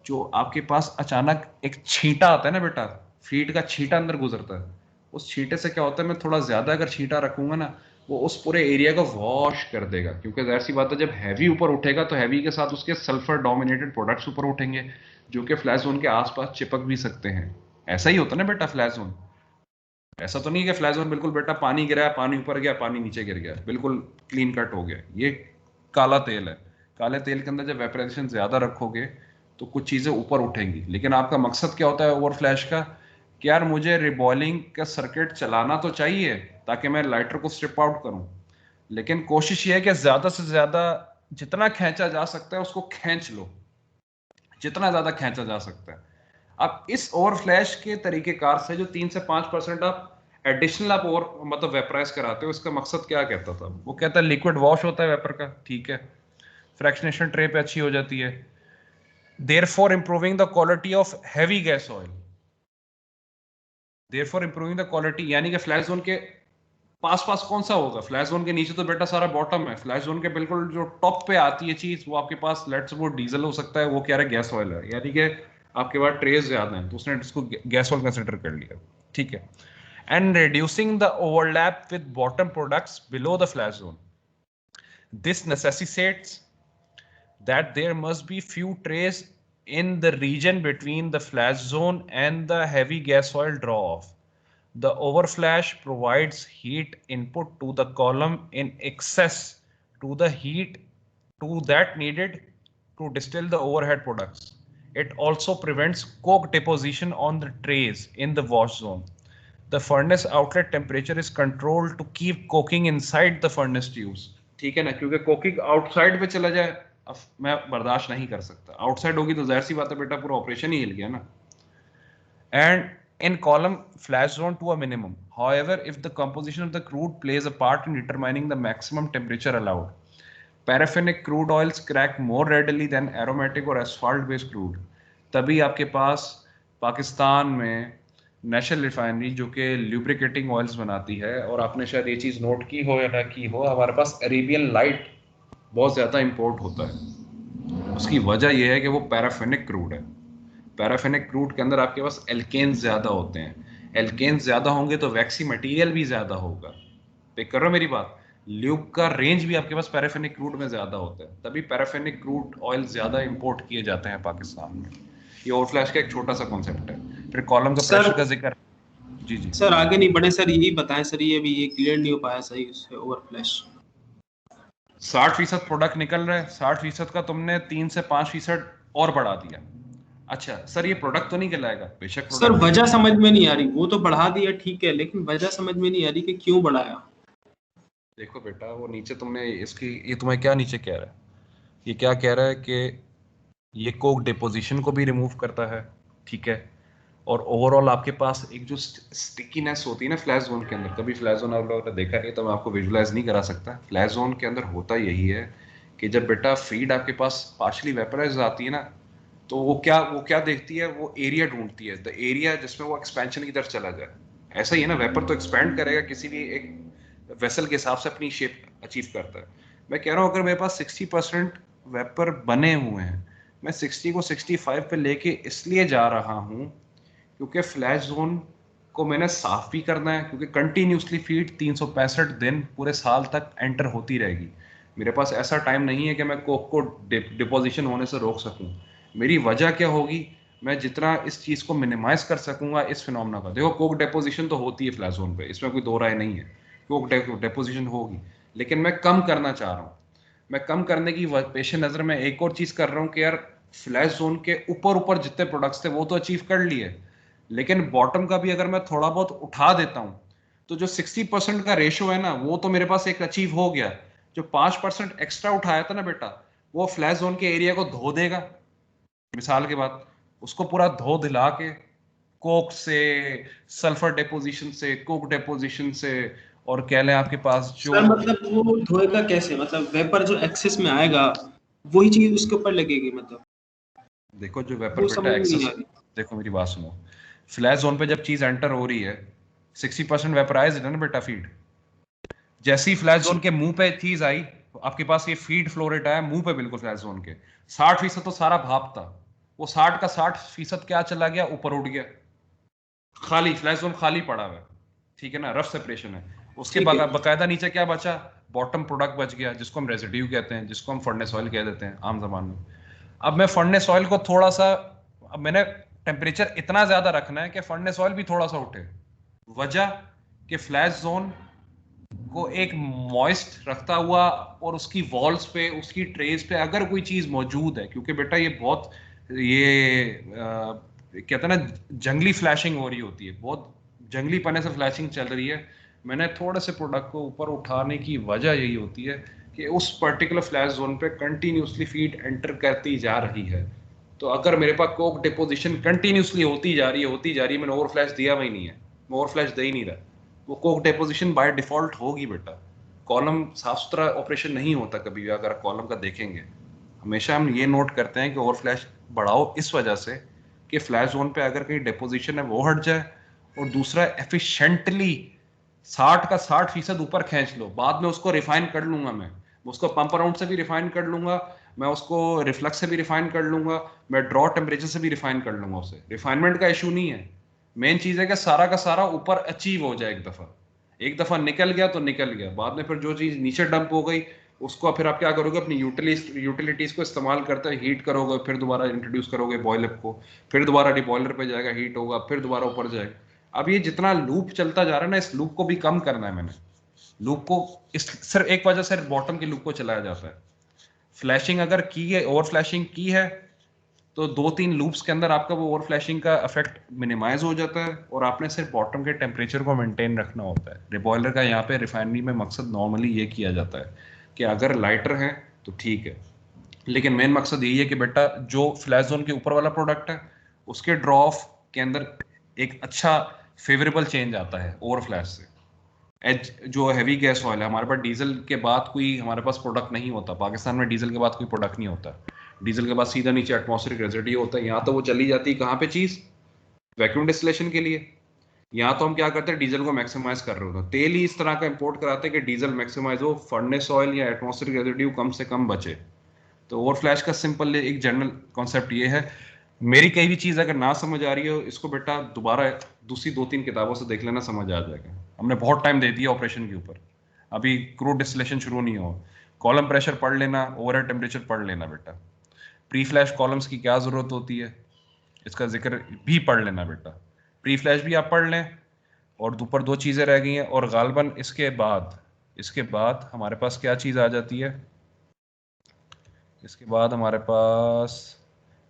जो आपके पास अचानक एक छींटा आता है ना बेटा, फीड का छींटा अंदर गुजरता है, उस छींटे से क्या होता है, मैं थोड़ा ज्यादा अगर छींटा रखूंगा ना, वो उस पूरे एरिया को वॉश कर देगा, क्योंकि जाहिर सी बात है जब हैवी ऊपर उठेगा तो हैवी के साथ उसके सल्फर डोमिनेटेड प्रोडक्ट्स ऊपर उठेंगे जो कि फ्लैश जोन के आसपास चिपक भी सकते हैं। ऐसा ही होता है ना बेटा फ्लैश जोन। ऐसा तो नहीं कि फ्लैश जोन बिल्कुल बेटा पानी गिरा, पानी ऊपर गया, पानी नीचे गिर गया, बिल्कुल क्लीन कट हो गया। ये काला तेल है, काले तेल के अंदर जब वेपराइजेशन ज्यादा रखोगे तो कुछ चीजें ऊपर उठेंगी। लेकिन आपका मकसद क्या होता है ओवर फ्लैश का? कि यार मुझे रिबॉइलिंग का सर्किट चलाना तो चाहिए ताकि मैं लाइटर को स्ट्रिप आउट करूं, लेकिन कोशिश ये है कि ज्यादा से ज्यादा जितना खींचा जा सकता है उसको खींच लो, जितना ज्यादा खींचा जा सकता है। अब इस ओवर फ्लैश के तरीकेकार से जो 3 से 5% आप एडिशनल आप ओवर मतलब वेपराइज कराते हो, इसका मकसद क्या कहता था? वो कहता है लिक्विड वॉश होता है वेपर का, ठीक है, फ्रैक्शनेशन ट्रे पे अच्छी हो जाती है, therefore improving the quality of heavy gas oil, therefore improving the quality, यानी कि फ्लैश जोन के पास पास कौन सा होगा? फ्लैश जोन के नीचे तो बेटा सारा बॉटम है, फ्लैश जोन के बिल्कुल जो टॉप पे आती है चीज वो आपके पास लेट्स वो डीजल हो सकता है, वो क्या है गैस ऑयल है, यानी कि आपके पास ट्रेस ज्यादा हैं तो उसने इसको गैस ऑयल कंसिडर कर लिया, ठीक है। And reducing the overlap with bottom products below the flash zone, this necessitates that there must be few trays in the region between the flash zone and the heavy gas oil draw off. The overflash provides heat input to the column in excess to the heat to that needed to distill the overhead products. It also prevents coke deposition on the trays in the wash zone. The furnace outlet temperature is controlled to keep coking inside the furnace tubes. ठीक है ना, क्योंकि कोकिंग आउटसाइड पे चला जाए अब मैं बर्दाश्त नहीं कर सकता, आउटसाइड होगी तो जाहिर सी बात है बेटा पूरा ऑपरेशन ही हिल गया ना। And in column flash zone to a minimum. However, if the composition of the crude plays a part in determining the maximum temperature allowed, paraffinic crude oils crack more readily than aromatic or asphalt based crude. तभी आपके पास पाकिस्तान में नेशनल रिफाइनरी जो कि ल्यूब्रिकेटिंग ऑयल्स बनाती है, और आपने शायद ये चीज़ नोट की हो या ना की हो, हमारे पास अरेबियन लाइट बहुत ज़्यादा इंपोर्ट होता है। उसकी वजह यह है कि वो पैराफिनिक क्रूड है। पैराफिनिक क्रूड के अंदर आपके पास एल्केन्स ज़्यादा होते हैं। एल्केन्स ज्यादा होंगे तो वैक्सी मटेरियल भी ज्यादा होगा। पिक कर रहे हो मेरी बात? ल्यूब का रेंज भी आपके पास पैराफिनिक क्रूड में ज्यादा होता है, तभी पैराफिनिक क्रूड ऑयल ज्यादा इंपोर्ट किए जाते हैं पाकिस्तान में। ये ओवरफ्लैश का एक छोटा सा कॉन्सेप्ट है। फिर कॉलम का प्रेशर का जिक्र। जी जी सर आगे नहीं बढ़े सर, यही बताएं सर, ये अभी ये क्लियर नहीं हो पाया सही उससे ओवरफ्लैश। 60% प्रोडक्ट निकल रहा है, 60% का तुमने 3 से 5% और बढ़ा दिया। अच्छा सर ये प्रोडक्ट तो नहीं कहलाएगा? बेशक सर प्रोडक्ट। वजह समझ में नहीं आ रही, वो तो बढ़ा दिया ठीक है, लेकिन वजह समझ में नहीं आ रही कि क्यों बढ़ाया। देखो बेटा वो नीचे तुमने इसकी, ये तुम्हें क्या नीचे कह रहा है, ये क्या कह रहा है कि ये कोक डिपोजिशन को भी रिमूव करता है, ठीक है, और ओवरऑल आपके पास एक जो स्टिकीनेस होती है ना फ्लैश जोन के अंदर, कभी फ्लैश जोन आप लोगों ने देखा नहीं तो मैं आपको विजुलाइज नहीं करा सकता। फ्लैश जोन के अंदर होता यही है कि जब बेटा फीड आपके पास पार्शली वेपराइज आती है ना, तो वो क्या देखती है, वो एरिया ढूंढती है, द एरिया जिसमें वो एक्सपेंशन की तरफ चला जाए। ऐसा ही है ना, वेपर तो एक्सपैंड करेगा, किसी भी एक वेसल के हिसाब से अपनी शेप अचीव करता है। मैं कह रहा हूँ अगर मेरे पास 60% वेपर बने हुए हैं, मैं 60 को 65 पे लेके इसलिए जा रहा हूँ क्योंकि फ्लैश जोन को मैंने साफ भी करना है, क्योंकि कंटिन्यूसली फीड 365 दिन पूरे साल तक एंटर होती रहेगी। मेरे पास ऐसा टाइम नहीं है कि मैं कोक को डिपोजिशन होने से रोक सकूं। मेरी वजह क्या होगी, मैं जितना इस चीज़ को मिनिमाइज कर सकूंगा इस फिनोमेना का। देखो कोक डिपोजिशन तो होती है फ्लैश जोन पे, इसमें कोई दो राय नहीं है, कोक डिपोजिशन होगी, लेकिन मैं कम करना चाह रहा हूँ। मैं कम करने की पेश नज़र में एक और चीज़ कर रहा हूँ कि यार फ्लैश जोन के ऊपर ऊपर जितने प्रोडक्ट्स थे वो तो अचीव कर लिए, लेकिन बॉटम का भी अगर मैं थोड़ा बहुत उठा देता हूं तो जो 60% का रेशो है ना वो तो मेरे पास एक अचीव हो गया। जो 5% एक्स्ट्रा उठाया था ना बेटा, वो फ्लैश जोन के एरिया को धो देगा। मिसाल के बाद उसको पूरा धो दिला के कोक से, सल्फर डिपोजिशन से, कोक डिपोजिशन से, और कह लें आपके पास जो सर मतलब वो धोएगा कैसे, मतलब वेपर जो एक्सेस में आएगा वही चीज उसके ऊपर लगेगी, मतलब देखो जो वेपर वो बेटा समझ में नहीं एक्सेस, आ रही। देखो मेरी बात सुनो, फ्लैश जोन पे जब चीज एंटर हो रही है 60% वेपराइज है ना बेटा फीड। जैसी फ्लैश जोन जी के मुंह पे चीज आई तो आपके पास ये फीड फ्लो रेट आया मुंह पे, बिल्कुल फ्लैश जोन के 60% तो सारा भाप था, वो 60 का 60% क्या चला गया, ऊपर उठ गया, खाली फ्लैश जोन खाली पड़ा हुआ है, ठीक है ना, रफ सेपरेशन है। उसके ठीक है। बकायदा नीचे क्या बचा, बॉटम प्रोडक्ट बच गया जिसको हम रेजिड्यू कहते हैं, जिसको हम फर्नेस ऑयल कह देते हैं आम जबान में। अब मैं फर्नेस ऑयल को थोड़ा सा, अब मैंने टेम्परेचर इतना ज्यादा रखना है कि फर्नेस ऑयल भी थोड़ा सा उठे। वजह कि फ्लैश जोन को एक मॉइस्ट रखता हुआ और उसकी वॉल्स पे, उसकी ट्रेस पे अगर कोई चीज मौजूद है, क्योंकि बेटा ये बहुत कहते हैं ना जंगली फ्लैशिंग हो रही होती है, बहुत जंगली पने से फ्लैशिंग चल रही है। मैंने थोड़े से प्रोडक्ट को ऊपर उठाने की वजह यही होती है कि उस पर्टिकुलर फ्लैश जोन पे कंटिन्यूसली फीड एंटर करती जा रही है। तो अगर मेरे पास कोक डिपोजिशन कंटिन्यूसली होती जा रही है, मैंने ओवर फ्लैश दिया हुआ ही नहीं है, मैं ओवर फ्लैश दे ही नहीं रहा, वो कोक डिपोजिशन बाय डिफॉल्ट होगी बेटा। कॉलम साफ सुथरा ऑपरेशन नहीं होता कभी भी, अगर कॉलम का देखेंगे हमेशा हम ये नोट करते हैं कि ओवर फ्लैश बढ़ाओ इस वजह से कि फ्लैश जोन पे अगर कहीं डिपोजिशन है वो हट जाए, और दूसरा एफिशिएंटली 60 का 60% ऊपर खींच लो, बाद में उसको रिफाइन कर लूंगा मैं उसको पंप अराउंड से भी रिफाइन कर लूंगा, मैं उसको रिफ्लक्स से भी रिफाइन कर लूंगा, मैं ड्रॉ टेम्परेचर से भी रिफाइन कर लूंगा। उसे रिफाइनमेंट का इशू नहीं है, मेन चीज है कि सारा का सारा ऊपर अचीव हो जाए। एक दफा निकल गया तो निकल गया, बाद में फिर जो चीज नीचे डंप हो गई उसको फिर आप क्या करोगे, अपनी यूटिलिटीज को इस्तेमाल करते हैं, हीट करोगे, फिर दोबारा इंट्रोड्यूस करोगे बॉयलर को, फिर दोबारा डिबॉयलर पे जाएगा, हीट होगा, फिर दोबारा ऊपर जाएगा। अब ये जितना लूप चलता जा रहा है ना, इस लूप को भी कम करना है मैंने। लूप को इस सिर्फ एक वजह से बॉटम के लूप को चलाया जाता है। फ्लैशिंग अगर की है, ओवर फ्लैशिंग की है, तो 2-3 लूप्स के अंदर आपका वो ओवर फ्लैशिंग का इफेक्ट मिनिमाइज हो जाता है, और आपने सिर्फ बॉटम के टेम्परेचर को मेंटेन रखना होता है। रिबॉयलर का यहाँ पे रिफाइनरी में मकसद नॉर्मली ये किया जाता है कि अगर लाइटर है तो ठीक है, लेकिन मेन मकसद यही है कि बेटा जो फ्लैश जोन के ऊपर वाला प्रोडक्ट है उसके ड्रॉ ऑफ के अंदर एक अच्छा फेवरेबल चेंज आता है ओवर फ्लैश से। एच जो हैवी गैस ऑयल है, हमारे पास डीजल के बाद कोई हमारे पास प्रोडक्ट नहीं होता, पाकिस्तान में डीजल के बाद कोई प्रोडक्ट नहीं होता, डीजल के बाद सीधा नीचे एटमॉस्फेरिक रेजिड्यू होता है। यहाँ तो वो चली जाती है कहाँ पे चीज, वैक्यूम डिस्टिलेशन के लिए। यहाँ तो हम क्या करते हैं, डीजल को मैक्सिमाइज कर रहे होते हैं, तेल ही इस तरह का इंपोर्ट कराते हैं कि डीजल मैक्सिमाइज हो, फर्नेस ऑयल या एटमॉस्फेरिक रेजिड्यू कम से कम बचे। तो ओवर फ्लैश का सिंपल एक जनरल कॉन्सेप्ट ये है, मेरी कई भी चीज़ अगर ना समझ आ रही हो, इसको बेटा दोबारा दूसरी 2-3 किताबों से देख लेना, समझ आ जाएगा। हमने बहुत टाइम दे दिया ऑपरेशन के ऊपर, अभी क्रूड डिस्टिलेशन शुरू नहीं हो। कॉलम प्रेशर पढ़ लेना, ओवरहेड टेम्परेचर पढ़ लेना बेटा, प्री फ्लैश कॉलम्स की क्या ज़रूरत होती है इसका जिक्र भी पढ़ लेना बेटा। प्री फ्लैश भी आप पढ़ लें, और ऊपर 2 चीज़ें रह गई हैं, और गालबन इसके बाद हमारे पास क्या चीज़ आ जाती है, इसके बाद हमारे पास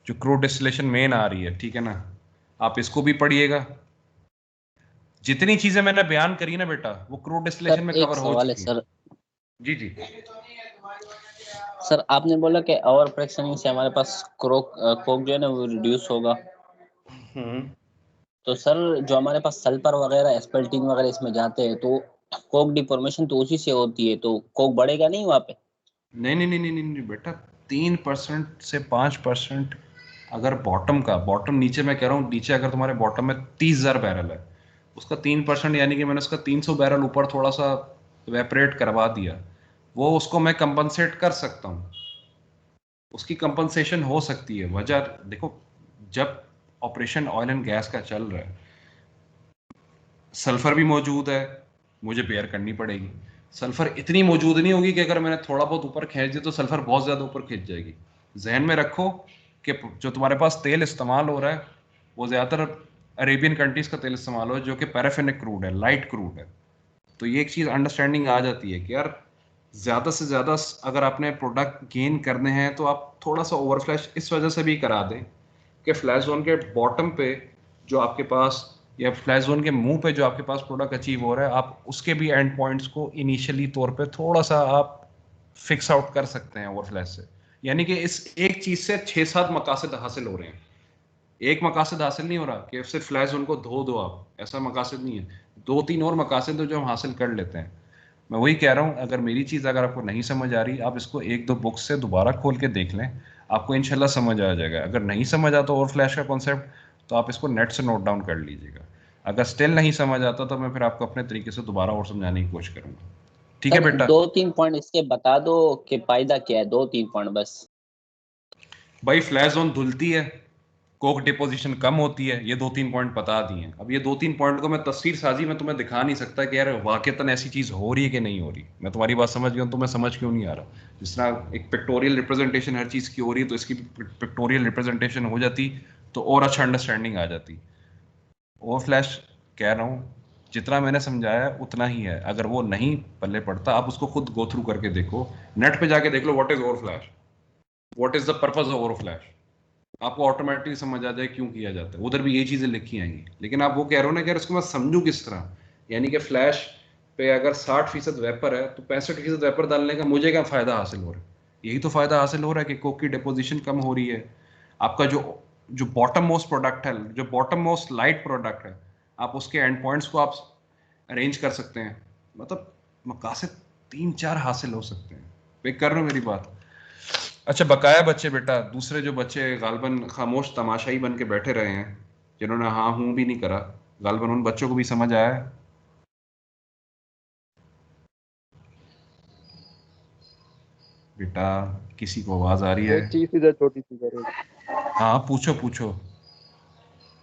जो क्रूड डिस्टिलेशन मेन आ रही है, ठीक है ना, आप इसको भी पढ़िएगा। जितनी चीजें मैंने बयान करी ना बेटा, वो क्रूड डिस्टिलेशन में एक कवर हो सवाल है चुकी सर। जी जी सर आपने बोला कि ओवर फ्रैक्शनिंग से हमारे पास कोक जो है ना वो रिड्यूस होगा, तो सर जो हमारे पास सल्फर वगैरह एस्पल्टीन वगैरह इसमें जाते हैं तो कोक डिफॉर्मेशन तो उसी से होती है, तो कोक बढ़ेगा नहीं वहाँ पे? नहीं नहीं नहीं नहीं नहीं नहीं बेटा, 3% से 5%। अगर बॉटम नीचे, मैं कह रहा हूँ नीचे, अगर तुम्हारे बॉटम में 30,000 बैरल है, उसका 3%, यानी कि मैंने उसका 300 बैरल ऊपर थोड़ा सा वेपरेट करवा दिया, वो उसको मैं कंपनसेट कर सकता हूँ, उसकी कंपनसेशन हो सकती है। वजह देखो, जब ऑपरेशन ऑयल एंड गैस का चल रहा है, सल्फर भी मौजूद है, मुझे बेयर करनी पड़ेगी। सल्फर इतनी मौजूद नहीं होगी कि अगर मैंने थोड़ा बहुत ऊपर खींच दिया तो सल्फर बहुत ज़्यादा ऊपर खींच जाएगी। जहन में रखो कि जो तुम्हारे पास तेल इस्तेमाल हो रहा है, वो ज़्यादातर अरेबियन कंट्रीज़ का तेल इस्तेमाल हो रहा है, जो कि पैराफिनिक क्रूड है, लाइट क्रूड है। तो ये एक चीज़ अंडरस्टैंडिंग आ जाती है कि यार ज़्यादा से ज़्यादा अगर आपने प्रोडक्ट गेन करने हैं तो आप थोड़ा सा ओवरफ्लैश इस वजह से भी करा दें कि फ्लैश जोन के बॉटम पे जो आपके पास, या फ्लैश जोन के मुंह पे जो आपके पास प्रोडक्ट अचीव हो रहा है, आप उसके भी एंड पॉइंट्स को इनिशियली तौर पे थोड़ा सा आप फिक्स आउट कर सकते हैं ओवरफ्लैश से। यानी कि इस एक चीज़ से 6-7 मकासद हासिल हो रहे हैं। एक मकासद हासिल नहीं हो रहा कि सिर्फ फ्लैश जोन को धो दो आप, ऐसा मकासद नहीं है। 2-3 और मकासद जो हम हासिल कर लेते हैं। मैं वही कह रहा हूँ, अगर मेरी चीज़ अगर आपको नहीं समझ आ रही, आप इसको 1-2 बुक्स से दोबारा खोल के देख लें, आपको इंशाल्लाह समझ आ जाएगा। अगर नहीं समझ आता और फ्लैश का कॉन्सेप्ट, तो आप इसको नेट से नोट डाउन कर लीजिएगा। अगर स्टिल नहीं समझ आता तो मैं फिर आपको अपने तरीके से दोबारा और समझाने की कोशिश करूँगा। ठीक है सर बेटा? 2-3 पॉइंट इसके बता दो कि फायदा क्या है, 2-3 पॉइंट बस। भाई फ्लैश जोन धुलती है, कोक डिपोजिशन कम होती है, ये 2-3 पॉइंट बता दिए हैं। अब ये 2-3 पॉइंट को मैं तस्वीर साजी में तुम्हें दिखा नहीं सकता कि यार वाकईतन ऐसी चीज़ हो रही है कि नहीं हो रही। मैं तुम्हारी बात समझ गया हूँ, तुम्हें समझ क्यों नहीं आ रहा। जिस तरह एक पिक्टोरियल रिप्रेजेंटेशन हर चीज़ की हो रही है, तो इसकी पिक्टोरियल रिप्रेजेंटेशन हो जाती तो और अच्छा अंडरस्टैंडिंग आ जाती। ओवर फ्लैश कह रहा हूँ, जितना मैंने समझाया उतना ही है। अगर वो नहीं पल्ले पड़ता, आप उसको खुद गो थ्रू करके देखो, नेट पे जाके देख लो what is over flash, what is the purpose of over flash, आपको ऑटोमेटिकली समझ आ जाए क्यों किया जाता है। उधर भी ये चीज़ें लिखी आएंगी। लेकिन आप वो कह रहे हो ना कि यार इसको मैं समझूं किस तरह, यानी कि फ्लैश पे अगर 60% वेपर है तो 65% वेपर डालने का मुझे क्या फ़ायदा हासिल हो रहा है? यही तो फ़ायदा हासिल हो रहा है कि कोक की डिपोजिशन कम हो रही है। आपका जो जो बॉटम मोस्ट प्रोडक्ट है, जो बॉटम मोस्ट लाइट प्रोडक्ट है, आप उसके एंड पॉइंट्स को आप अरेंज कर सकते हैं। मतलब मकासद 3-4 हासिल हो सकते हैं। पिक कर रहे हो मेरी बात? अच्छा, बकाया बच्चे बेटा, दूसरे जो बच्चे गालबन खामोश तमाशाई बन के बैठे रहे हैं, जिन्होंने हाँ हूँ भी नहीं करा, गालबन उन बच्चों को भी समझ आया है? बेटा किसी को आवाज आ रही है? एक चीज इधर छोटी सी सर, हाँ पूछो पूछो।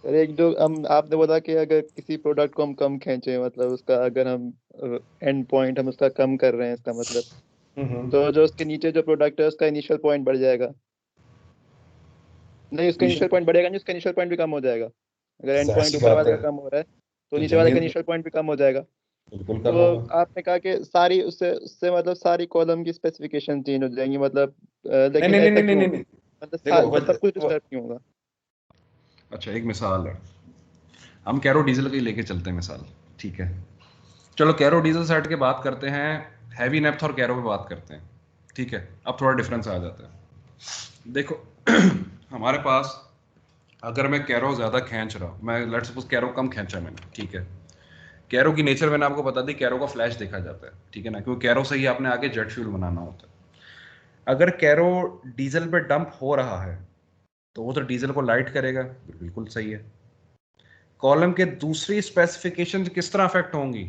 सर एक जो हम आपने बोला कि अगर किसी प्रोडक्ट को हम कम खींचे, मतलब उसका अगर हम एंड पॉइंट हम उसका कम कर रहे हैं, इसका मतलब तो जो उसके नीचे जो प्रोडक्ट है उसका इनिशियल पॉइंट बढ़ जाएगा। नहीं, उसका इनिशियल पॉइंट बढ़ेगा नहीं, उसका इनिशियल पॉइंट भी कम हो जाएगा। अगर एंड जाहिर पॉइंट सी ऊपर बात वाले है, का कम हो रहा है तो तो नीचे वाले का जमीन इनिशियल पॉइंट भी कम हो जाएगा। बिल्कुल तो कम होगा। आपने कहा कि सारी उससे उससे मतलब सारी कॉलम की स्पेसिफिकेशन चेंज हो जाएंगी, मतलब नहीं लेकिन नहीं नहीं ऐसा नहीं नहीं क्यों नहीं होगा? नहीं। मतलब देखो सब कुछ डिस्टर्ब क्यों होगा? अच्छा एक मिसाल है, हम कैरो डीजल की लेके चलते हैं मिसाल, ठीक है? चलो कैरो डीजल से हट के बात करते हैं, हैवी नेफ्थ और कैरो पे बात करते हैं, ठीक है? अब थोड़ा डिफरेंस आ जाता है। देखो हमारे पास, अगर मैं कैरो ज़्यादा खींच रहा हूँ, मैं लेट्स सपोज कैरो कम खींचा मैंने, ठीक है? कैरो की नेचर मैंने आपको बता दी, कैरो का फ्लैश देखा जाता है, ठीक है ना, क्योंकि कैरो से ही आपने आगे जेट फ्यूल बनाना होता है। अगर कैरो डीजल पे डंप हो रहा है तो वो तो डीजल को लाइट करेगा, बिल्कुल सही है। कॉलम के दूसरी स्पेसिफिकेशन किस तरह अफेक्ट होंगी?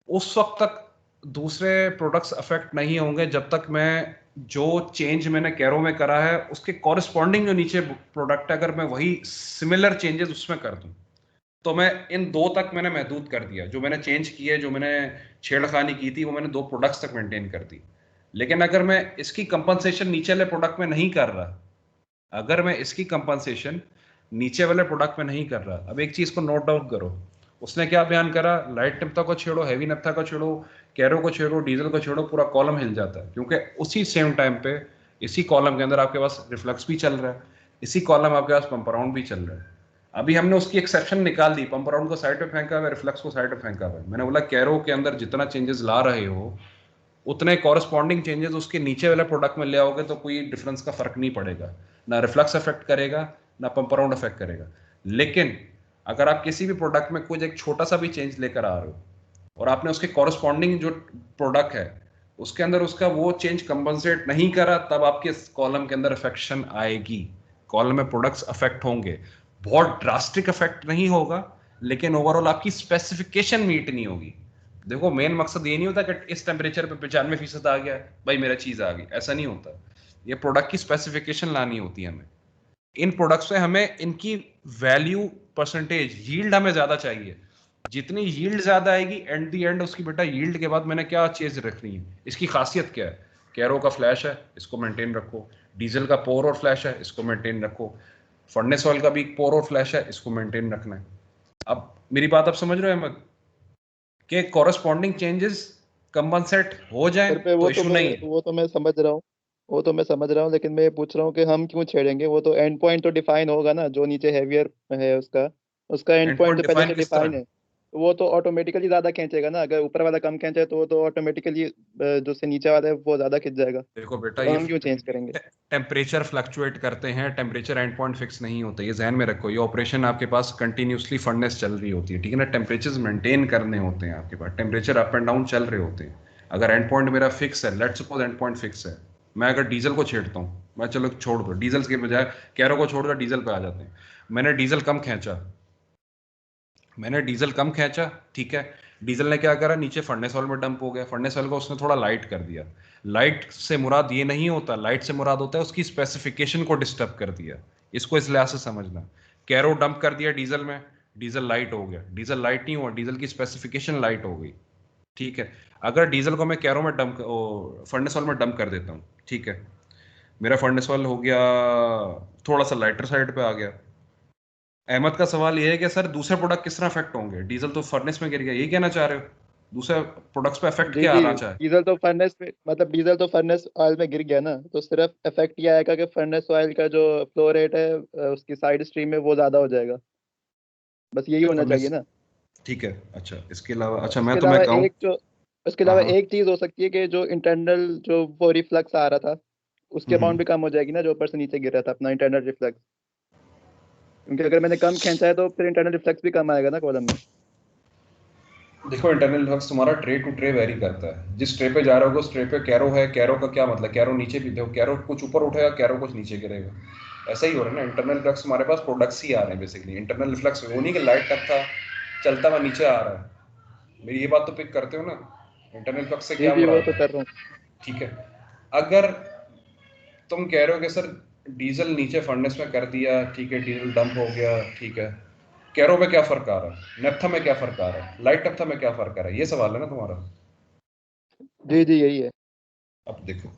उस वक्त तक दूसरे प्रोडक्ट्स अफेक्ट नहीं होंगे जब तक मैं जो चेंज मैंने कैरो में करा है उसके कॉरेस्पॉन्डिंग जो नीचे प्रोडक्ट है, अगर मैं वही सिमिलर चेंजेस उसमें कर दूं, तो मैं इन दो तक मैंने महदूद कर दिया। जो मैंने चेंज किए, जो मैंने छेड़खानी की थी, वो मैंने 2 प्रोडक्ट्स तक मेंटेन कर दी। लेकिन अगर मैं इसकी कंपनसेशन नीचे वाले प्रोडक्ट में नहीं कर रहा, अगर मैं इसकी कंपनसेशन नीचे वाले प्रोडक्ट में नहीं कर रहा, अब एक चीज को नोट डाउन करो, उसने क्या बयान करा, लाइट नफ्था को छेड़ो, हैवी नफ्था को छेड़ो, कैरो को छेड़ो, डीजल को छेड़ो, पूरा कॉलम हिल जाता है, क्योंकि उसी सेम टाइम पे इसी कॉलम के अंदर आपके पास रिफ्लक्स भी चल रहा है, इसी कॉलम आपके पास पंप अराउंड भी चल रहा है। अभी हमने उसकी एक्सेप्शन निकाल दी, पंप अराउंड को साइड पे फेंका हुआ है, रिफ्लक्स को साइड पे फेंका हुआ है। मैंने बोला कैरो के अंदर जितना चेंजेस ला रहे हो उतने कॉरेस्पॉन्डिंग चेंजेस उसके नीचे वाले प्रोडक्ट में ले आओगे तो कोई डिफरेंस का फर्क नहीं पड़ेगा, ना रिफ्लक्स अफेक्ट करेगा ना पंप अराउंड अफेक्ट करेगा। लेकिन अगर आप किसी भी प्रोडक्ट में कुछ एक छोटा सा भी चेंज लेकर आ रहे हो और आपने उसके कॉरेस्पॉन्डिंग जो प्रोडक्ट है उसके अंदर उसका वो चेंज कंपनसेट नहीं करा, तब आपके कॉलम के अंदर अफेक्शन आएगी, कॉलम में प्रोडक्ट्स अफेक्ट होंगे। बहुत ड्रास्टिक अफेक्ट नहीं होगा, लेकिन ओवरऑल आपकी स्पेसिफिकेशन मीट नहीं होगी। देखो मेन मकसद ये नहीं होता कि इस टेम्परेचर पे 95% आ गया भाई मेरा चीज आ गई, ऐसा नहीं होता। ये प्रोडक्ट की स्पेसिफिकेशन लानी होती है हमें। इन प्रोडक्ट्स पे हमें इनकी वैल्यू परसेंटेज यील्ड हमें ज्यादा चाहिए। जितनी यील्ड ज्यादा आएगी एंड दी एंड उसकी बेटा यील्ड के बाद मैंने क्या चीज रखनी है, इसकी खासियत क्या है। कैरो का फ्लैश है, इसको मेंटेन रखो। डीजल का पोर और फ्लैश है, इसको मेंटेन रखो। फर्नेस ऑयल का भी पोर और फ्लैश है, इसको मेंटेन रखना है। अब मेरी बात आप समझ रहे हो अहमद के कॉरेस्पॉन्डिंग चेंजेस कंपनसेट हो जाए सर पे तो इशू नहीं है। वो तो मैं समझ रहा हूँ, वो तो मैं समझ रहा हूँ, लेकिन मैं ये पूछ रहा हूँ कि हम क्यों छेड़ेंगे? वो तो एंड पॉइंट तो डिफाइन होगा ना, जो नीचे हैवियर है उसका उसका एंड एंड पॉइंट पॉइंट तो पहले डिफाइन से किस डिफाइन तरह? है। तो वो तो ऑटोमेटिकली ज्यादा खींचेगा ना, अगर ऊपर वाला कम खींचे तो वो तो ऑटोमेटिकली जो से नीचे वाला है वो ज्यादा खींच जाएगा। देखो बेटा तो ये हम क्यों चेंज करेंगे? टेम्परेचर फ्लक्चुएट करते हैं, टेम्परेचर एंड पॉइंट फिक्स नहीं होता, ये ध्यान में रखो। ये ऑपरेशन आपके पास कंटिन्यूसली फर्नेस चल रही होती है, ठीक है ना। टेम्परेचर्स मेंटेन करने होते हैं आपके पास, टेम्परेचर अप एंड डाउन चल रहे होते हैं। अगर एंड पॉइंट मेरा फिक्स है, let's suppose and point fix है, मैं अगर डीजल को छेड़ता हूँ, मैं चलो छोड़ दो डीजल के बजाय कैरो को छोड़ दो, डीजल पे आ जाते हैं। मैंने डीजल कम खींचा, ठीक है। डीजल ने क्या करा, नीचे फर्नेस ऑयल में डंप हो गया, फर्नेस ऑयल को उसने थोड़ा लाइट कर दिया। लाइट से मुराद ये नहीं होता, लाइट से मुराद होता है उसकी स्पेसिफिकेशन को डिस्टर्ब कर दिया। इसको इस लिहाज से समझना। कैरो डंप कर दिया डीजल में, डीजल लाइट हो गया। डीजल लाइट नहीं हुआ, डीजल की स्पेसिफिकेशन लाइट हो गई, ठीक है। अगर डीजल को मैं कैरो में डंप फर्नेस ऑयल में डंप कर देता हूँ, ठीक है, मेरा फर्नेस ऑयल हो गया थोड़ा सा लाइटर साइड पे आ गया। अहमद का सवाल ये है कि सर दूसरे प्रोडक्ट किस तरह अफेक्ट होंगे, डीजल तो फर्नेस में गिर गया, यही कहना चाह रहे हो? दूसरे प्रोडक्ट्स पे अफेक्ट जी क्या जी, आना चाहे? डीजल तो फर्नेस ऑयल में गिर गया ना, तो सिर्फ इफेक्ट ये आएगा कि फर्नेस ऑयल का जो फ्लो रेट है उसकी साइड स्ट्रीम में वो ज्यादा हो जाएगा। बस यही होना चाहिए फर्नेस, ना। ठीक है। अच्छा इसके अलावा, अच्छा मैं उसके तुम्हें अलावा कहूँ। एक जो उसके हाँ अलावा हाँ। एक चीज हो सकती है कि जो इंटरनल जो वो रिफ्लक्स आ रहा था उसके हम्म, अमाउंट भी कम हो जाएगी ना, जो ऊपर से नीचे गिर रहा था अपना इंटरनल रिफ्लक्स। क्योंकि अगर मैंने कम खींचा है तो फिर इंटरनल रिफ्लक्स भी कम आएगा ना कॉलम में। देखो इंटरनल रिफ्लक्स तुम्हारा ट्रे टू ट्रे वेरी करता है। जिस ट्रे पे जा रहे हो उस ट्रे पे कैरो है, कैरो का क्या मतलब, कैरो नीचे भी देखो, कैरो कुछ ऊपर उठेगा, कैरो कुछ नीचे गिरेगा। ऐसा ही हो रहा है ना। इंटरनल रिफ्लक्स हमारे पास प्रोडक्ट्स ही आ रहे हैं बेसिकली। इंटरनल रिफ्लक्स वो नहीं कि लाइट तक था चलता हुआ नीचे आ रहा है। मेरी ये बात तो पिक करते हो ना, इंटरनल रिफ्लक्स से जी क्या जी, वो मुराद तो है? कर रहा हूँ। ठीक है। अगर तुम कह रहे हो कि सर डीजल नीचे फर्नेस में कर दिया, ठीक है, डीजल डंप हो गया, ठीक है, कैरो में क्या फर्क आ रहा है, नेफ्था में क्या फर्क आ रहा है, लाइट नेफ्था में क्या फर्क आ रहा है, ये सवाल है ना तुम्हारा। जी जी, यही है। अब देखो,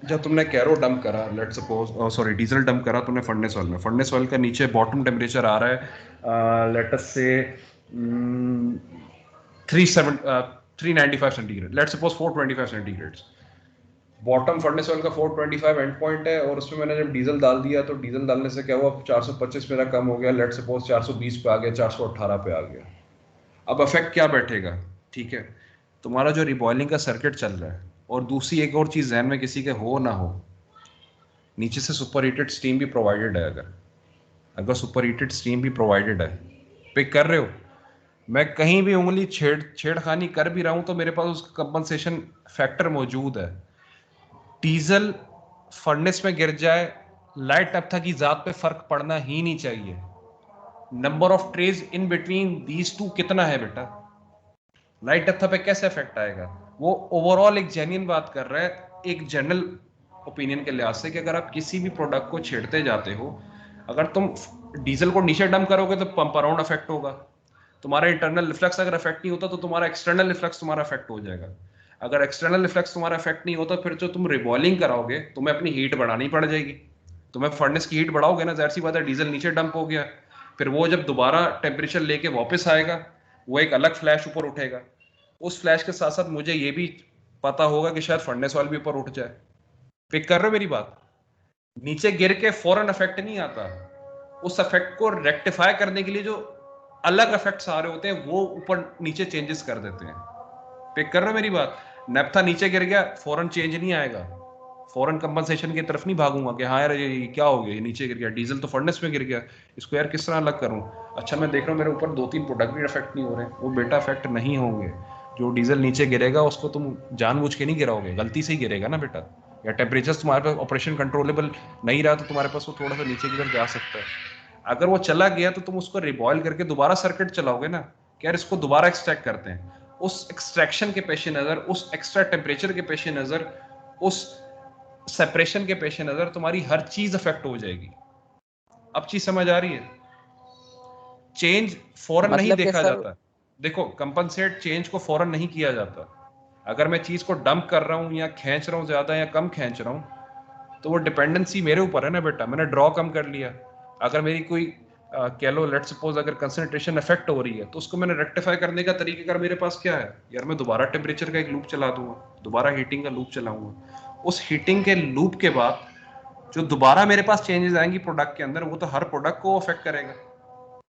जब तुमने कैरो डंप करा, let suppose sorry diesel dump करा तुमने फर्नेस ऑयल में, फर्नेस ऑयल का नीचे बॉटम टेम्परेचर आ रहा है लेट अस से 395 centigrade, let suppose 425 centigrade. Bottom furnace oil का 425 एंड पॉइंट है, और उसमें मैंने जब डीजल डाल दिया तो डीजल डालने से क्या हुआ, 425 मेरा कम हो गया, लेट सपोज 420 पे आ गया, 418 पे आ गया। अब इफेक्ट क्या बैठेगा, ठीक है, तुम्हारा जो रिबॉइलिंग का सर्किट चल रहा है, और दूसरी एक और चीज जहन में किसी के हो ना हो, नीचे से सुपर हीटेड स्टीम भी प्रोवाइडेड है। अगर अगर सुपर हीटेड स्टीम भी प्रोवाइडेड है, पिक कर रहे हो, मैं कहीं भी उंगली छेड़खानी कर भी रहा हूं तो मेरे पास उसका कंपनसेशन फैक्टर मौजूद है। डीजल फर्नेस में गिर जाए, लाइट नफ्था की जात पे फर्क पड़ना ही नहीं चाहिए। Number of trays in between these two कितना है बेटा, लाइट नफ्था पे कैसे इफेक्ट आएगा? वो ओवरऑल एक जेन्युइन बात कर रहा है, एक जनरल ओपिनियन के लिहाज से कि अगर आप किसी भी प्रोडक्ट को छेड़ते जाते हो, अगर तुम डीजल को नीचे डंप करोगे तो पंप अराउंड अफेक्ट होगा, तुम्हारा इंटरनल रिफ्लेक्स अगर अफेक्ट नहीं होता तो तुम्हारा एक्सटर्नल रिफ्लेक्स तुम्हारा अफेक्ट हो जाएगा। अगर एक्सटर्नल रिफ्लेक्स तुम्हारा अफेक्ट नहीं होता, फिर जो तुम रिबॉइलिंग कराओगे तुम्हें अपनी हीट बढ़ानी पड़ जाएगी। तुम्हें फर्नेस की हीट बढ़ाओगे ना, जाहिर सी बात है डीजल नीचे डंप हो गया, फिर वो जब दोबारा टेम्परेचर लेके वापस आएगा वो एक अलग फ्लैश ऊपर उठेगा। उस फ्लैश के साथ साथ मुझे ये भी पता होगा कि शायद फर्नेस ऑयल भी ऊपर उठ जाए। पिक कर रहे हो मेरी बात? नीचे गिर के फौरन इफेक्ट नहीं आता, उस इफेक्ट को रेक्टिफाई करने के लिए जो अलग इफेक्ट्स आ रहे होते हैं वो ऊपर नीचे चेंजेस कर देते हैं। पिक कर रहे हो मेरी बात? नेप्था नीचे गिर गया, फौरन चेंज नहीं आएगा, फौरन कंपनसेशन की तरफ नहीं भागूंगा कि हाँ यार ये क्या हो गया, ये नीचे गिर गया, डीजल तो फर्नेस में गिर गया, इसको यार किस तरह अलग करूं। अच्छा मैं देख रहा हूँ मेरे ऊपर 2-3 प्रोडक्ट भी इफेक्ट नहीं हो रहे हैं, वो बेटा इफेक्ट नहीं होंगे। जो डीजल नीचे गिरेगा उसको तुम जानबूझ के नहीं गिराओगे, गलती से ही गिरेगा ना बेटा, या टेम्परेचर तुम्हारे पास ऑपरेशन कंट्रोलेबल नहीं रहा तो तुम्हारे पास वो थोड़ा सा नीचे की तरफ जा सकता है। अगर वो चला गया तो तुम उसको रिबॉयल करके दोबारा सर्किट चलाओगे ना कि यार इसको दोबारा एक्सट्रैक्ट करते हैं। उस एक्सट्रैक्शन के पेश नज़र, उस एक्स्ट्रा टेम्परेचर के पेश नज़र, उस सेपरेशन के पेश नज़र तुम्हारी हर चीज अफेक्ट हो जाएगी। अब चीज समझ आ रही है? चेंज फौरन नहीं देखा जाता। देखो कंपनसेट चेंज को फौरन नहीं किया जाता। अगर मैं चीज को डंप कर रहा हूं या खींच रहा हूं ज्यादा या कम खींच रहा हूं तो वो डिपेंडेंसी मेरे ऊपर है ना बेटा। मैंने ड्रॉ कम कर लिया, अगर मेरी कोई कह लो लेट्स सपोज अगर कंसंट्रेशन इफेक्ट हो रही है तो उसको मैंने रेक्टिफाई करने का तरीका मेरे पास क्या है यार, मैं दोबारा टेम्परेचर का एक लूप चला दूंगा, दोबारा हीटिंग का लूप चलाऊंगा। उस हीटिंग के लूप के बाद जो दोबारा मेरे पास चेंजेस आएंगी प्रोडक्ट के अंदर, वो तो हर प्रोडक्ट को अफेक्ट करेगा,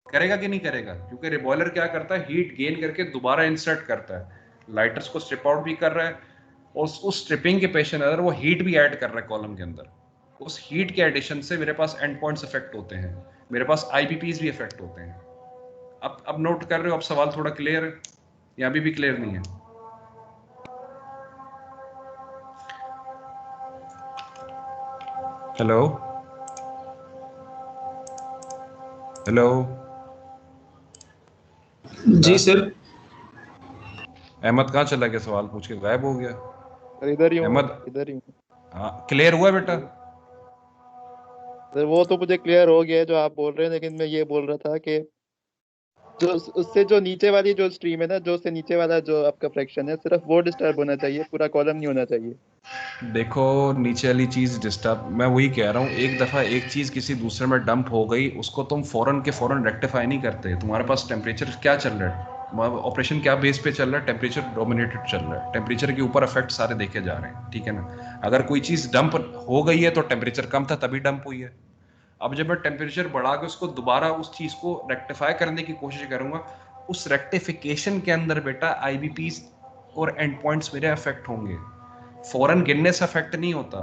करेगा कि नहीं करेगा? क्योंकि रिबॉयलर क्या करता है, हीट गेन करके दोबारा इंसर्ट करता है, लाइटर्स को स्ट्रिप आउट भी कर रहा है और उस स्ट्रिपिंग के पेश नज़र वो हीट भी ऐड कर रहा है कॉलम के अंदर। उस हीट के एडिशन से मेरे पास एंड पॉइंट्स इफेक्ट होते हैं, मेरे पास आईबीपीज भी इफेक्ट होते हैं। अब नोट कर रहे हो? अब सवाल थोड़ा क्लियर है या अभी भी क्लियर नहीं है? हेलो हेलो जी सर। अहमद कहाँ चला गया? सवाल पूछ के गायब हो गया। इधर ही हूँ, अहमद इधर ही हूँ। हाँ क्लियर हुआ बेटा? सर वो तो मुझे क्लियर हो गया है जो आप बोल रहे हैं, लेकिन मैं ये बोल रहा था कि जो उससे जो नीचे वाली जो स्ट्रीम है ना, जो उससे नीचे वाला जो आपका फ्रैक्शन है, सिर्फ वो डिस्टर्ब होना चाहिए, पूरा कॉलम नहीं होना चाहिए। देखो नीचे वाली चीज डिस्टर्ब, मैं वही कह रहा हूँ, एक दफा एक चीज किसी दूसरे में डंप हो गई उसको तुम फौरन के फौरन रेक्टिफाई नहीं करते। तुम्हारे पास टेम्परेचर क्या चल रहा है, ऑपरेशन क्या बेस पे चल रहा है? टेम्परेचर डोमिनेटेड चल रहा है, टेम्परेचर के ऊपर इफेक्ट सारे देखे जा रहे हैं, ठीक है ना। अगर कोई चीज डंप हो गई है तो टेम्परेचर कम था तभी डंप हुई है। अब जब मैं टेम्परेचर बढ़ा के उसको दोबारा उस चीज को रेक्टिफाई करने की कोशिश करूंगा, उस रेक्टिफिकेशन के अंदर बेटा आईबीपीज और एंड पॉइंट्स मेरे अफेक्ट होंगे। फौरन गिरने से अफेक्ट नहीं होता,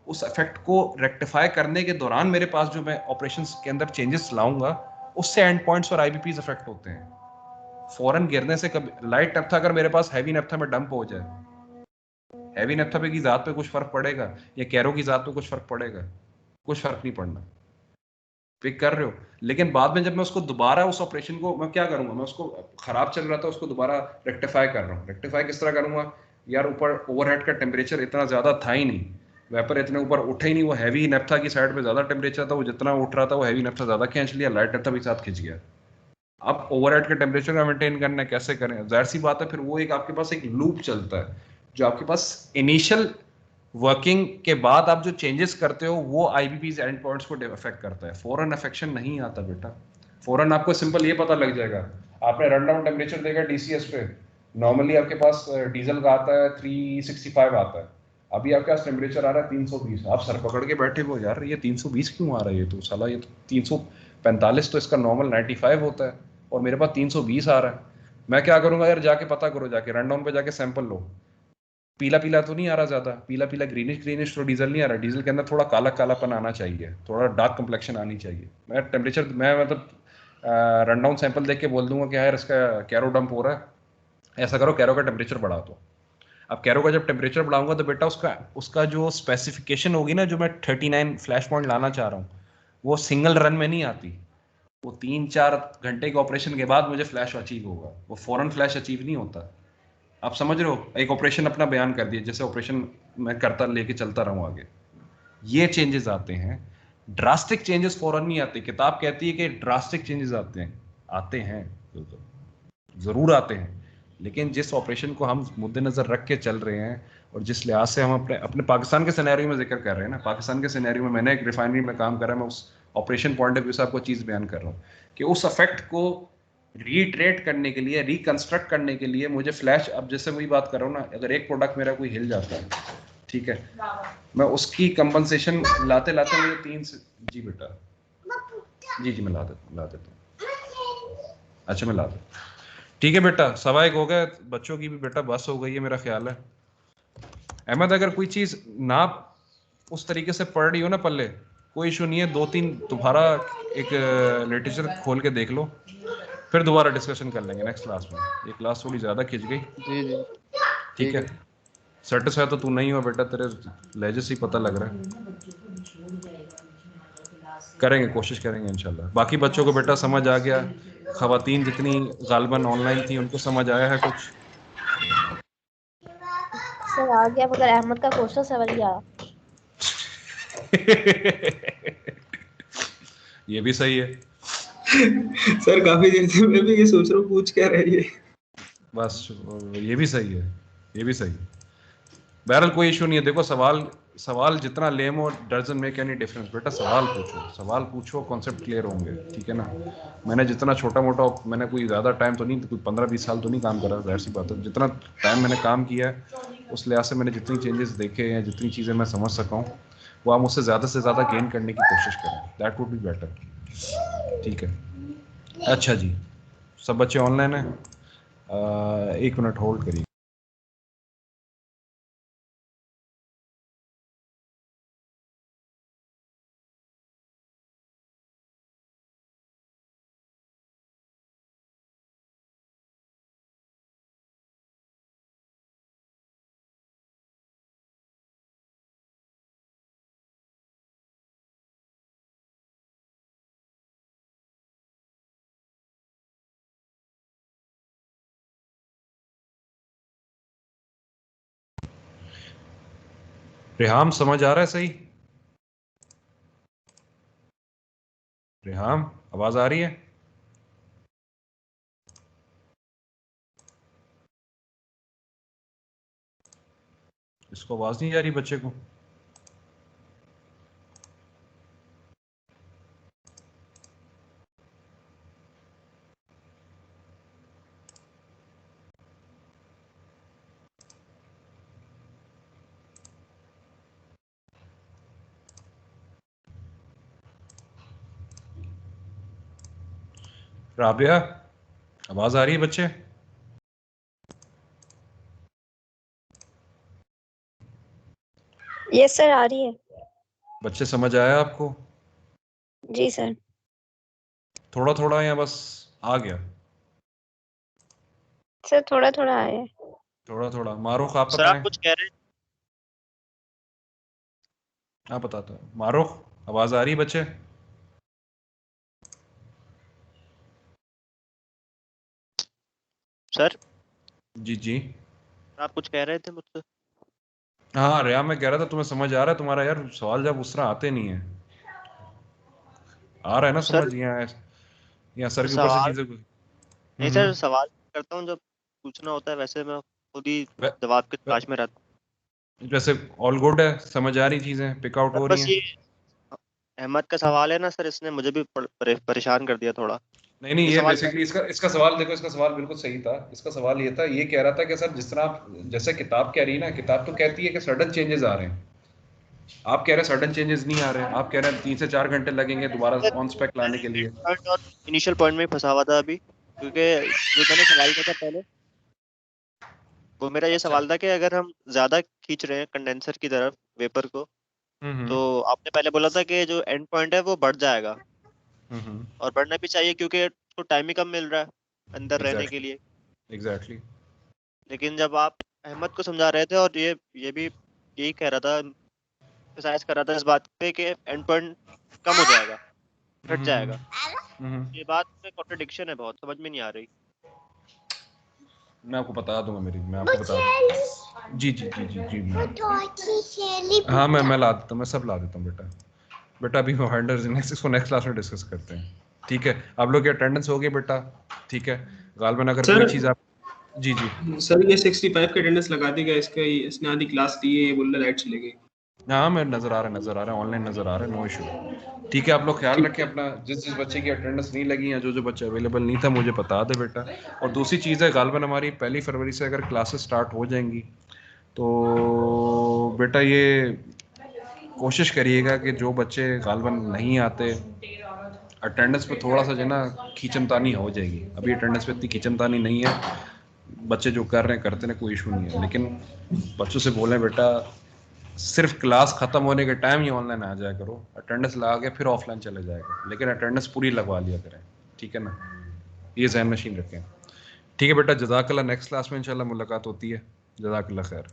उस अफेक्ट को रेक्टिफाई करने के दौरान मेरे पास जो मैं ऑपरेशंस के अंदर चेंजेस लाऊंगा उससे एंड पॉइंट्स और आईबीपीज अफेक्ट होते हैं। फौरन गिरने से कभी लाइट नफ्था अगर मेरे पास हैवी नफ्था में डंप हो जाए, हैवी नफ्था पे की जात पे कुछ फर्क पड़ेगा या कैरो की जात पे कुछ फर्क पड़ेगा? कुछ फर्क नहीं पड़ना। पिक कर रहे हो? लेकिन बाद में जब मैं उसको दोबारा उस ऑपरेशन को मैं क्या करूंगा, मैं उसको खराब चल रहा था उसको दोबारा रेक्टिफाई कर रहा हूँ। रेक्टिफाई किस तरह करूंगा यार, ऊपर ओवरहेड का टेम्परेचर इतना ज्यादा था ही नहीं, वेपर इतने ऊपर उठे ही नहीं, वो हैवी नेफ्था की साइड पे ज्यादा टेम्परेचर था, वो जितना उठ रहा था वो हैवी नेफ्था ज्यादा खींच लिया, लाइट नेफ्था भी साथ खींच गया। अब ओवरहेड के टेम्परेचर का मेंटेन करना है, कैसे करें? जाहिर सी बात है फिर वो एक आपके पास एक लूप चलता है जो आपके पास इनिशियल वर्किंग के बाद आप जो चेंजेस करते हो वो आईबीपीज एंड पॉइंट्स को अफेक्ट करता है। फौरन अफेक्शन नहीं आता बेटा। फौरन आपको सिंपल ये पता लग जाएगा, आपने रन डाउन टेम्परेचर देखा डीसीएस पे, नॉर्मली आपके पास डीजल का आता है 365 आता है, अभी आपके पास टेम्परेचर आ रहा है 320। आप सर पकड़ के बैठे हो यार ये 320 क्यों आ रहा है, ये तो साला ये तो 345 तो इसका नॉर्मल 95 होता है और मेरे पास 320 आ रहा है। मैं क्या करूंगा यार, जाके पता करो, जाके रन डाउन पे जाके सैंपल लो, पीला पीला तो नहीं आ रहा ज्यादा, पीला पीला ग्रीनिश ग्रीनिश तो डीजल नहीं आ रहा, डीजल के अंदर थोड़ा काला कालापन आना चाहिए, थोड़ा डार्क कंप्लेक्शन आनी चाहिए। मैं टेम्परेचर मैं मतलब रन डाउन सैंपल देख के बोल दूंगा कि यार इसका कैरो डंप हो रहा है, ऐसा करो कैरो का टेम्परेचर बढ़ा दो। अब कैरो का जब टेम्परेचर बढ़ाऊंगा तो बेटा उसका जो स्पेसिफिकेशन होगी ना, जो मैं 39 फ्लैश पॉइंट लाना चाह रहा हूँ, वो सिंगल रन में नहीं आती, वो 3-4 घंटे के ऑपरेशन के बाद मुझे फ्लैश अचीव होगा, वो फौरन फ्लैश अचीव नहीं होता। आप समझ रहे हो? एक ऑपरेशन अपना बयान कर दिया, जैसे ऑपरेशन मैं करता लेके चलता रहूं आगे। ये चेंजेस आते हैं। ड्रास्टिक चेंजेस फौरन नहीं आते। किताब कहती है कि ड्रास्टिक चेंजेस आते हैं जरूर आते हैं, लेकिन जिस ऑपरेशन को हम मुद्देनजर रख के चल रहे हैं और जिस लिहाज से हम अपने अपने पाकिस्तान के सिनेरियो में जिक्र कर रहे हैं ना, पाकिस्तान के सिनेरियो में मैंने एक रिफाइनरी में काम कर रहा है, मैं उस ऑपरेशन पॉइंट ऑफ व्यू से आपको चीज़ बयान कर रहा हूँ कि उस इफेक्ट को रीट्रेट करने के लिए, रिकंस्ट्रक्ट करने के लिए मुझे फ्लैश, अब जैसे वही बात कर रहा हूँ ना, अगर एक प्रोडक्ट मेरा कोई हिल जाता है, ठीक है, मैं उसकी कंपनसेशन लाते लाते मुझे 3 से, जी बेटा, जी मैं ला देता हूँ, अच्छा मैं ला देता, ठीक है बेटा, 1:15 हो गए, बच्चों की भी बेटा बस हो गई है मेरा ख्याल है। अहमद, अगर कोई चीज़ ना उस तरीके से पढ़ रही हो ना पल्ले, कोई इशू नहीं है, 2-3 दोबारा एक लिटरेचर खोल के देख लो, फिर दोबारा डिस्कशन कर लेंगे नेक्स्ट क्लास में। ये क्लास थोड़ी ज़्यादा खिंच गई। जी ठीक है। सेटिस्फाई तो तू नहीं हो बेटा, तेरे लहजे से ही पता लग रहा है। करेंगे, कोशिश करेंगे इंशाल्लाह। बाकी बच्चों को बेटा समझ आ गया, खवातीन जितनी गालबन ऑनलाइन थी उनको समझ आया है कुछ? सर आ गया, मगर अहमद का क्वेश्चन समझ नहीं आया। ये भी सही है। सर काफी देर से मैं भी ये सोच रहा हूँ पूछ क्या रही है। बस ये भी सही है, ये भी सही है। बहरहाल कोई इशू नहीं है। देखो सवाल जितना लेम हो, डजंट मेक एनी डिफरेंस बेटा। सवाल पूछो, कॉन्सेप्ट क्लियर होंगे, ठीक है ना। मैंने जितना छोटा मोटा, मैंने कोई ज़्यादा टाइम तो नहीं, कोई 15-20 साल तो नहीं काम करा, जाहिर सी बात है। जितना टाइम मैंने काम किया है उस लिहाज से मैंने जितनी चेंजेस देखे हैं, जितनी चीज़ें मैं समझ सका हूँ, वो आप मुझसे ज़्यादा से ज़्यादा गेन करने की कोशिश करें, दैट वुड बी बेटर, ठीक है। अच्छा जी, सब बच्चे ऑनलाइन हैं? 1 मिनट होल्ड करिए। रेहाम समझ आ रहा है सही? रेहाम आवाज आ रही है? इसको आवाज नहीं जा रही बच्चे को? राबिया आवाज आ रही है बच्चे? यस सर, आ रही है। बच्चे समझ आया आपको? जी सर। थोड़ा थोड़ा या बस आ गया? सर थोड़ा थोड़ा आया है। थोड़ा थोड़ा। मारूख आप सर आप बताएं। कुछ कह रहे हैं? आप बताता हूँ। मारूख आवाज आ रही है बच्चे? सर जी जी। आप कुछ कह रहे थे मुझसे? हाँ रेहा, मैं कह रहा था तुम्हें समझ आ रहा है तुम्हारा, यार सवाल जब उस तरह आते नहीं है। आ रहा है ना सर समझ? यहाँ सर के ऊपर से सवाल चीजें। नहीं सर, सवाल करता हूँ जब पूछना होता है, वैसे मैं खुद ही जवाब की तलाश में रहता वैसे ऑल गुड है, समझ आ रही चीजें, पिक आउट हूँ। हो सर रही बस हैं? ये अहमद का सवाल है ना सर, इसने मुझे भी परेशान कर दिया थोड़ा। नहीं, ये ये सवाल बेसिकली इसका सवाल देखो, इसका सवाल बिल्कुल सही था। इसका सवाल ये था, ये कह रहा था कि सर जिस तरह जैसे किताब कह रही है ना, किताब तो कहती है कि सडन चेंजेस आ रहे हैं, आप कह रहे हैं सडन चेंजेस नहीं आ रहे हैं, आप कह रहे हैं 3 से 4 घंटे लगेंगे दोबारा ऑन स्पेक लाने के लिए। पॉइंट और इनिशियल पॉइंट में ही फंसा हुआ था अभी, क्योंकि जो मैंने सवाल किया था पहले, वो मेरा ये अच्छा। सवाल था कि अगर हम ज्यादा खींच रहे हैं कंडेंसर की तरफ वेपर को, तो आपने पहले बोला था कि जो एंड पॉइंट है वो बढ़ जाएगा, और बढ़ना भी चाहिए क्योंकि उसको टाइम ही कम मिल रहा है अंदर रहने के लिए। एग्जैक्टली। लेकिन जब आप अहमद को समझा रहे थे, और ये भी यही कह रहा था, emphasize कर रहा था इस बात पे कि एंड पॉइंट कम हो जाएगा, घट जाएगा, ये बात में कॉन्ट्रडिक्शन है, बहुत समझ में नहीं आ रही। मैं आपको बता दूंगा मैं आपको बता दूंगा। जी हाँ मैं ला देता हूँ, मैं सब ला देता हूँ बेटा अभी हैंडल्स इसको नेक्स्ट क्लास में डिस्कस करते हैं, ठीक है। आप लोग की अटेंडेंस हो गई बेटा, ठीक है। गालबन अगर कोई चीज़ आप जी सर ये 65 के अटेंडेंस लगा दी गया, इसने आधी क्लास दी है, ये बोल रहा लाइट चली गई। हाँ मैं नज़र आ रहा है ऑनलाइन नज़र आ रहा है, नो इशू, ठीक है। आप लोग ख्याल रखें अपना, जिस बच्चे की अटेंडेंस नहीं लगी या जो बच्चा अवेलेबल नहीं था मुझे बता दे बेटा। और दूसरी चीज़ है, गालबन हमारी 1 फरवरी से अगर क्लासेस स्टार्ट हो जाएंगी तो बेटा ये कोशिश करिएगा कि जो बच्चे गालबन नहीं आते, अटेंडेंस पे थोड़ा सा जो है ना खींचमतानी हो जाएगी। अभी अटेंडेंस पे इतनी खींचमतानी नहीं है, बच्चे जो कर रहे हैं करते हैं, कोई इशू नहीं है। लेकिन बच्चों से बोलें बेटा सिर्फ क्लास ख़त्म होने के टाइम ही ऑनलाइन आ जाया करो, अटेंडेंस लगा के फिर ऑफलाइन चले जाएगा, लेकिन अटेंडेंस पूरी लगवा लिया करें, ठीक है ना। ये ज़हन नशीन रखें, ठीक है बेटा। जज़ाकल्लाह, नेक्स्ट क्लास में इंशाल्लाह मुलाकात होती है। जज़ाकल्लाह खैर।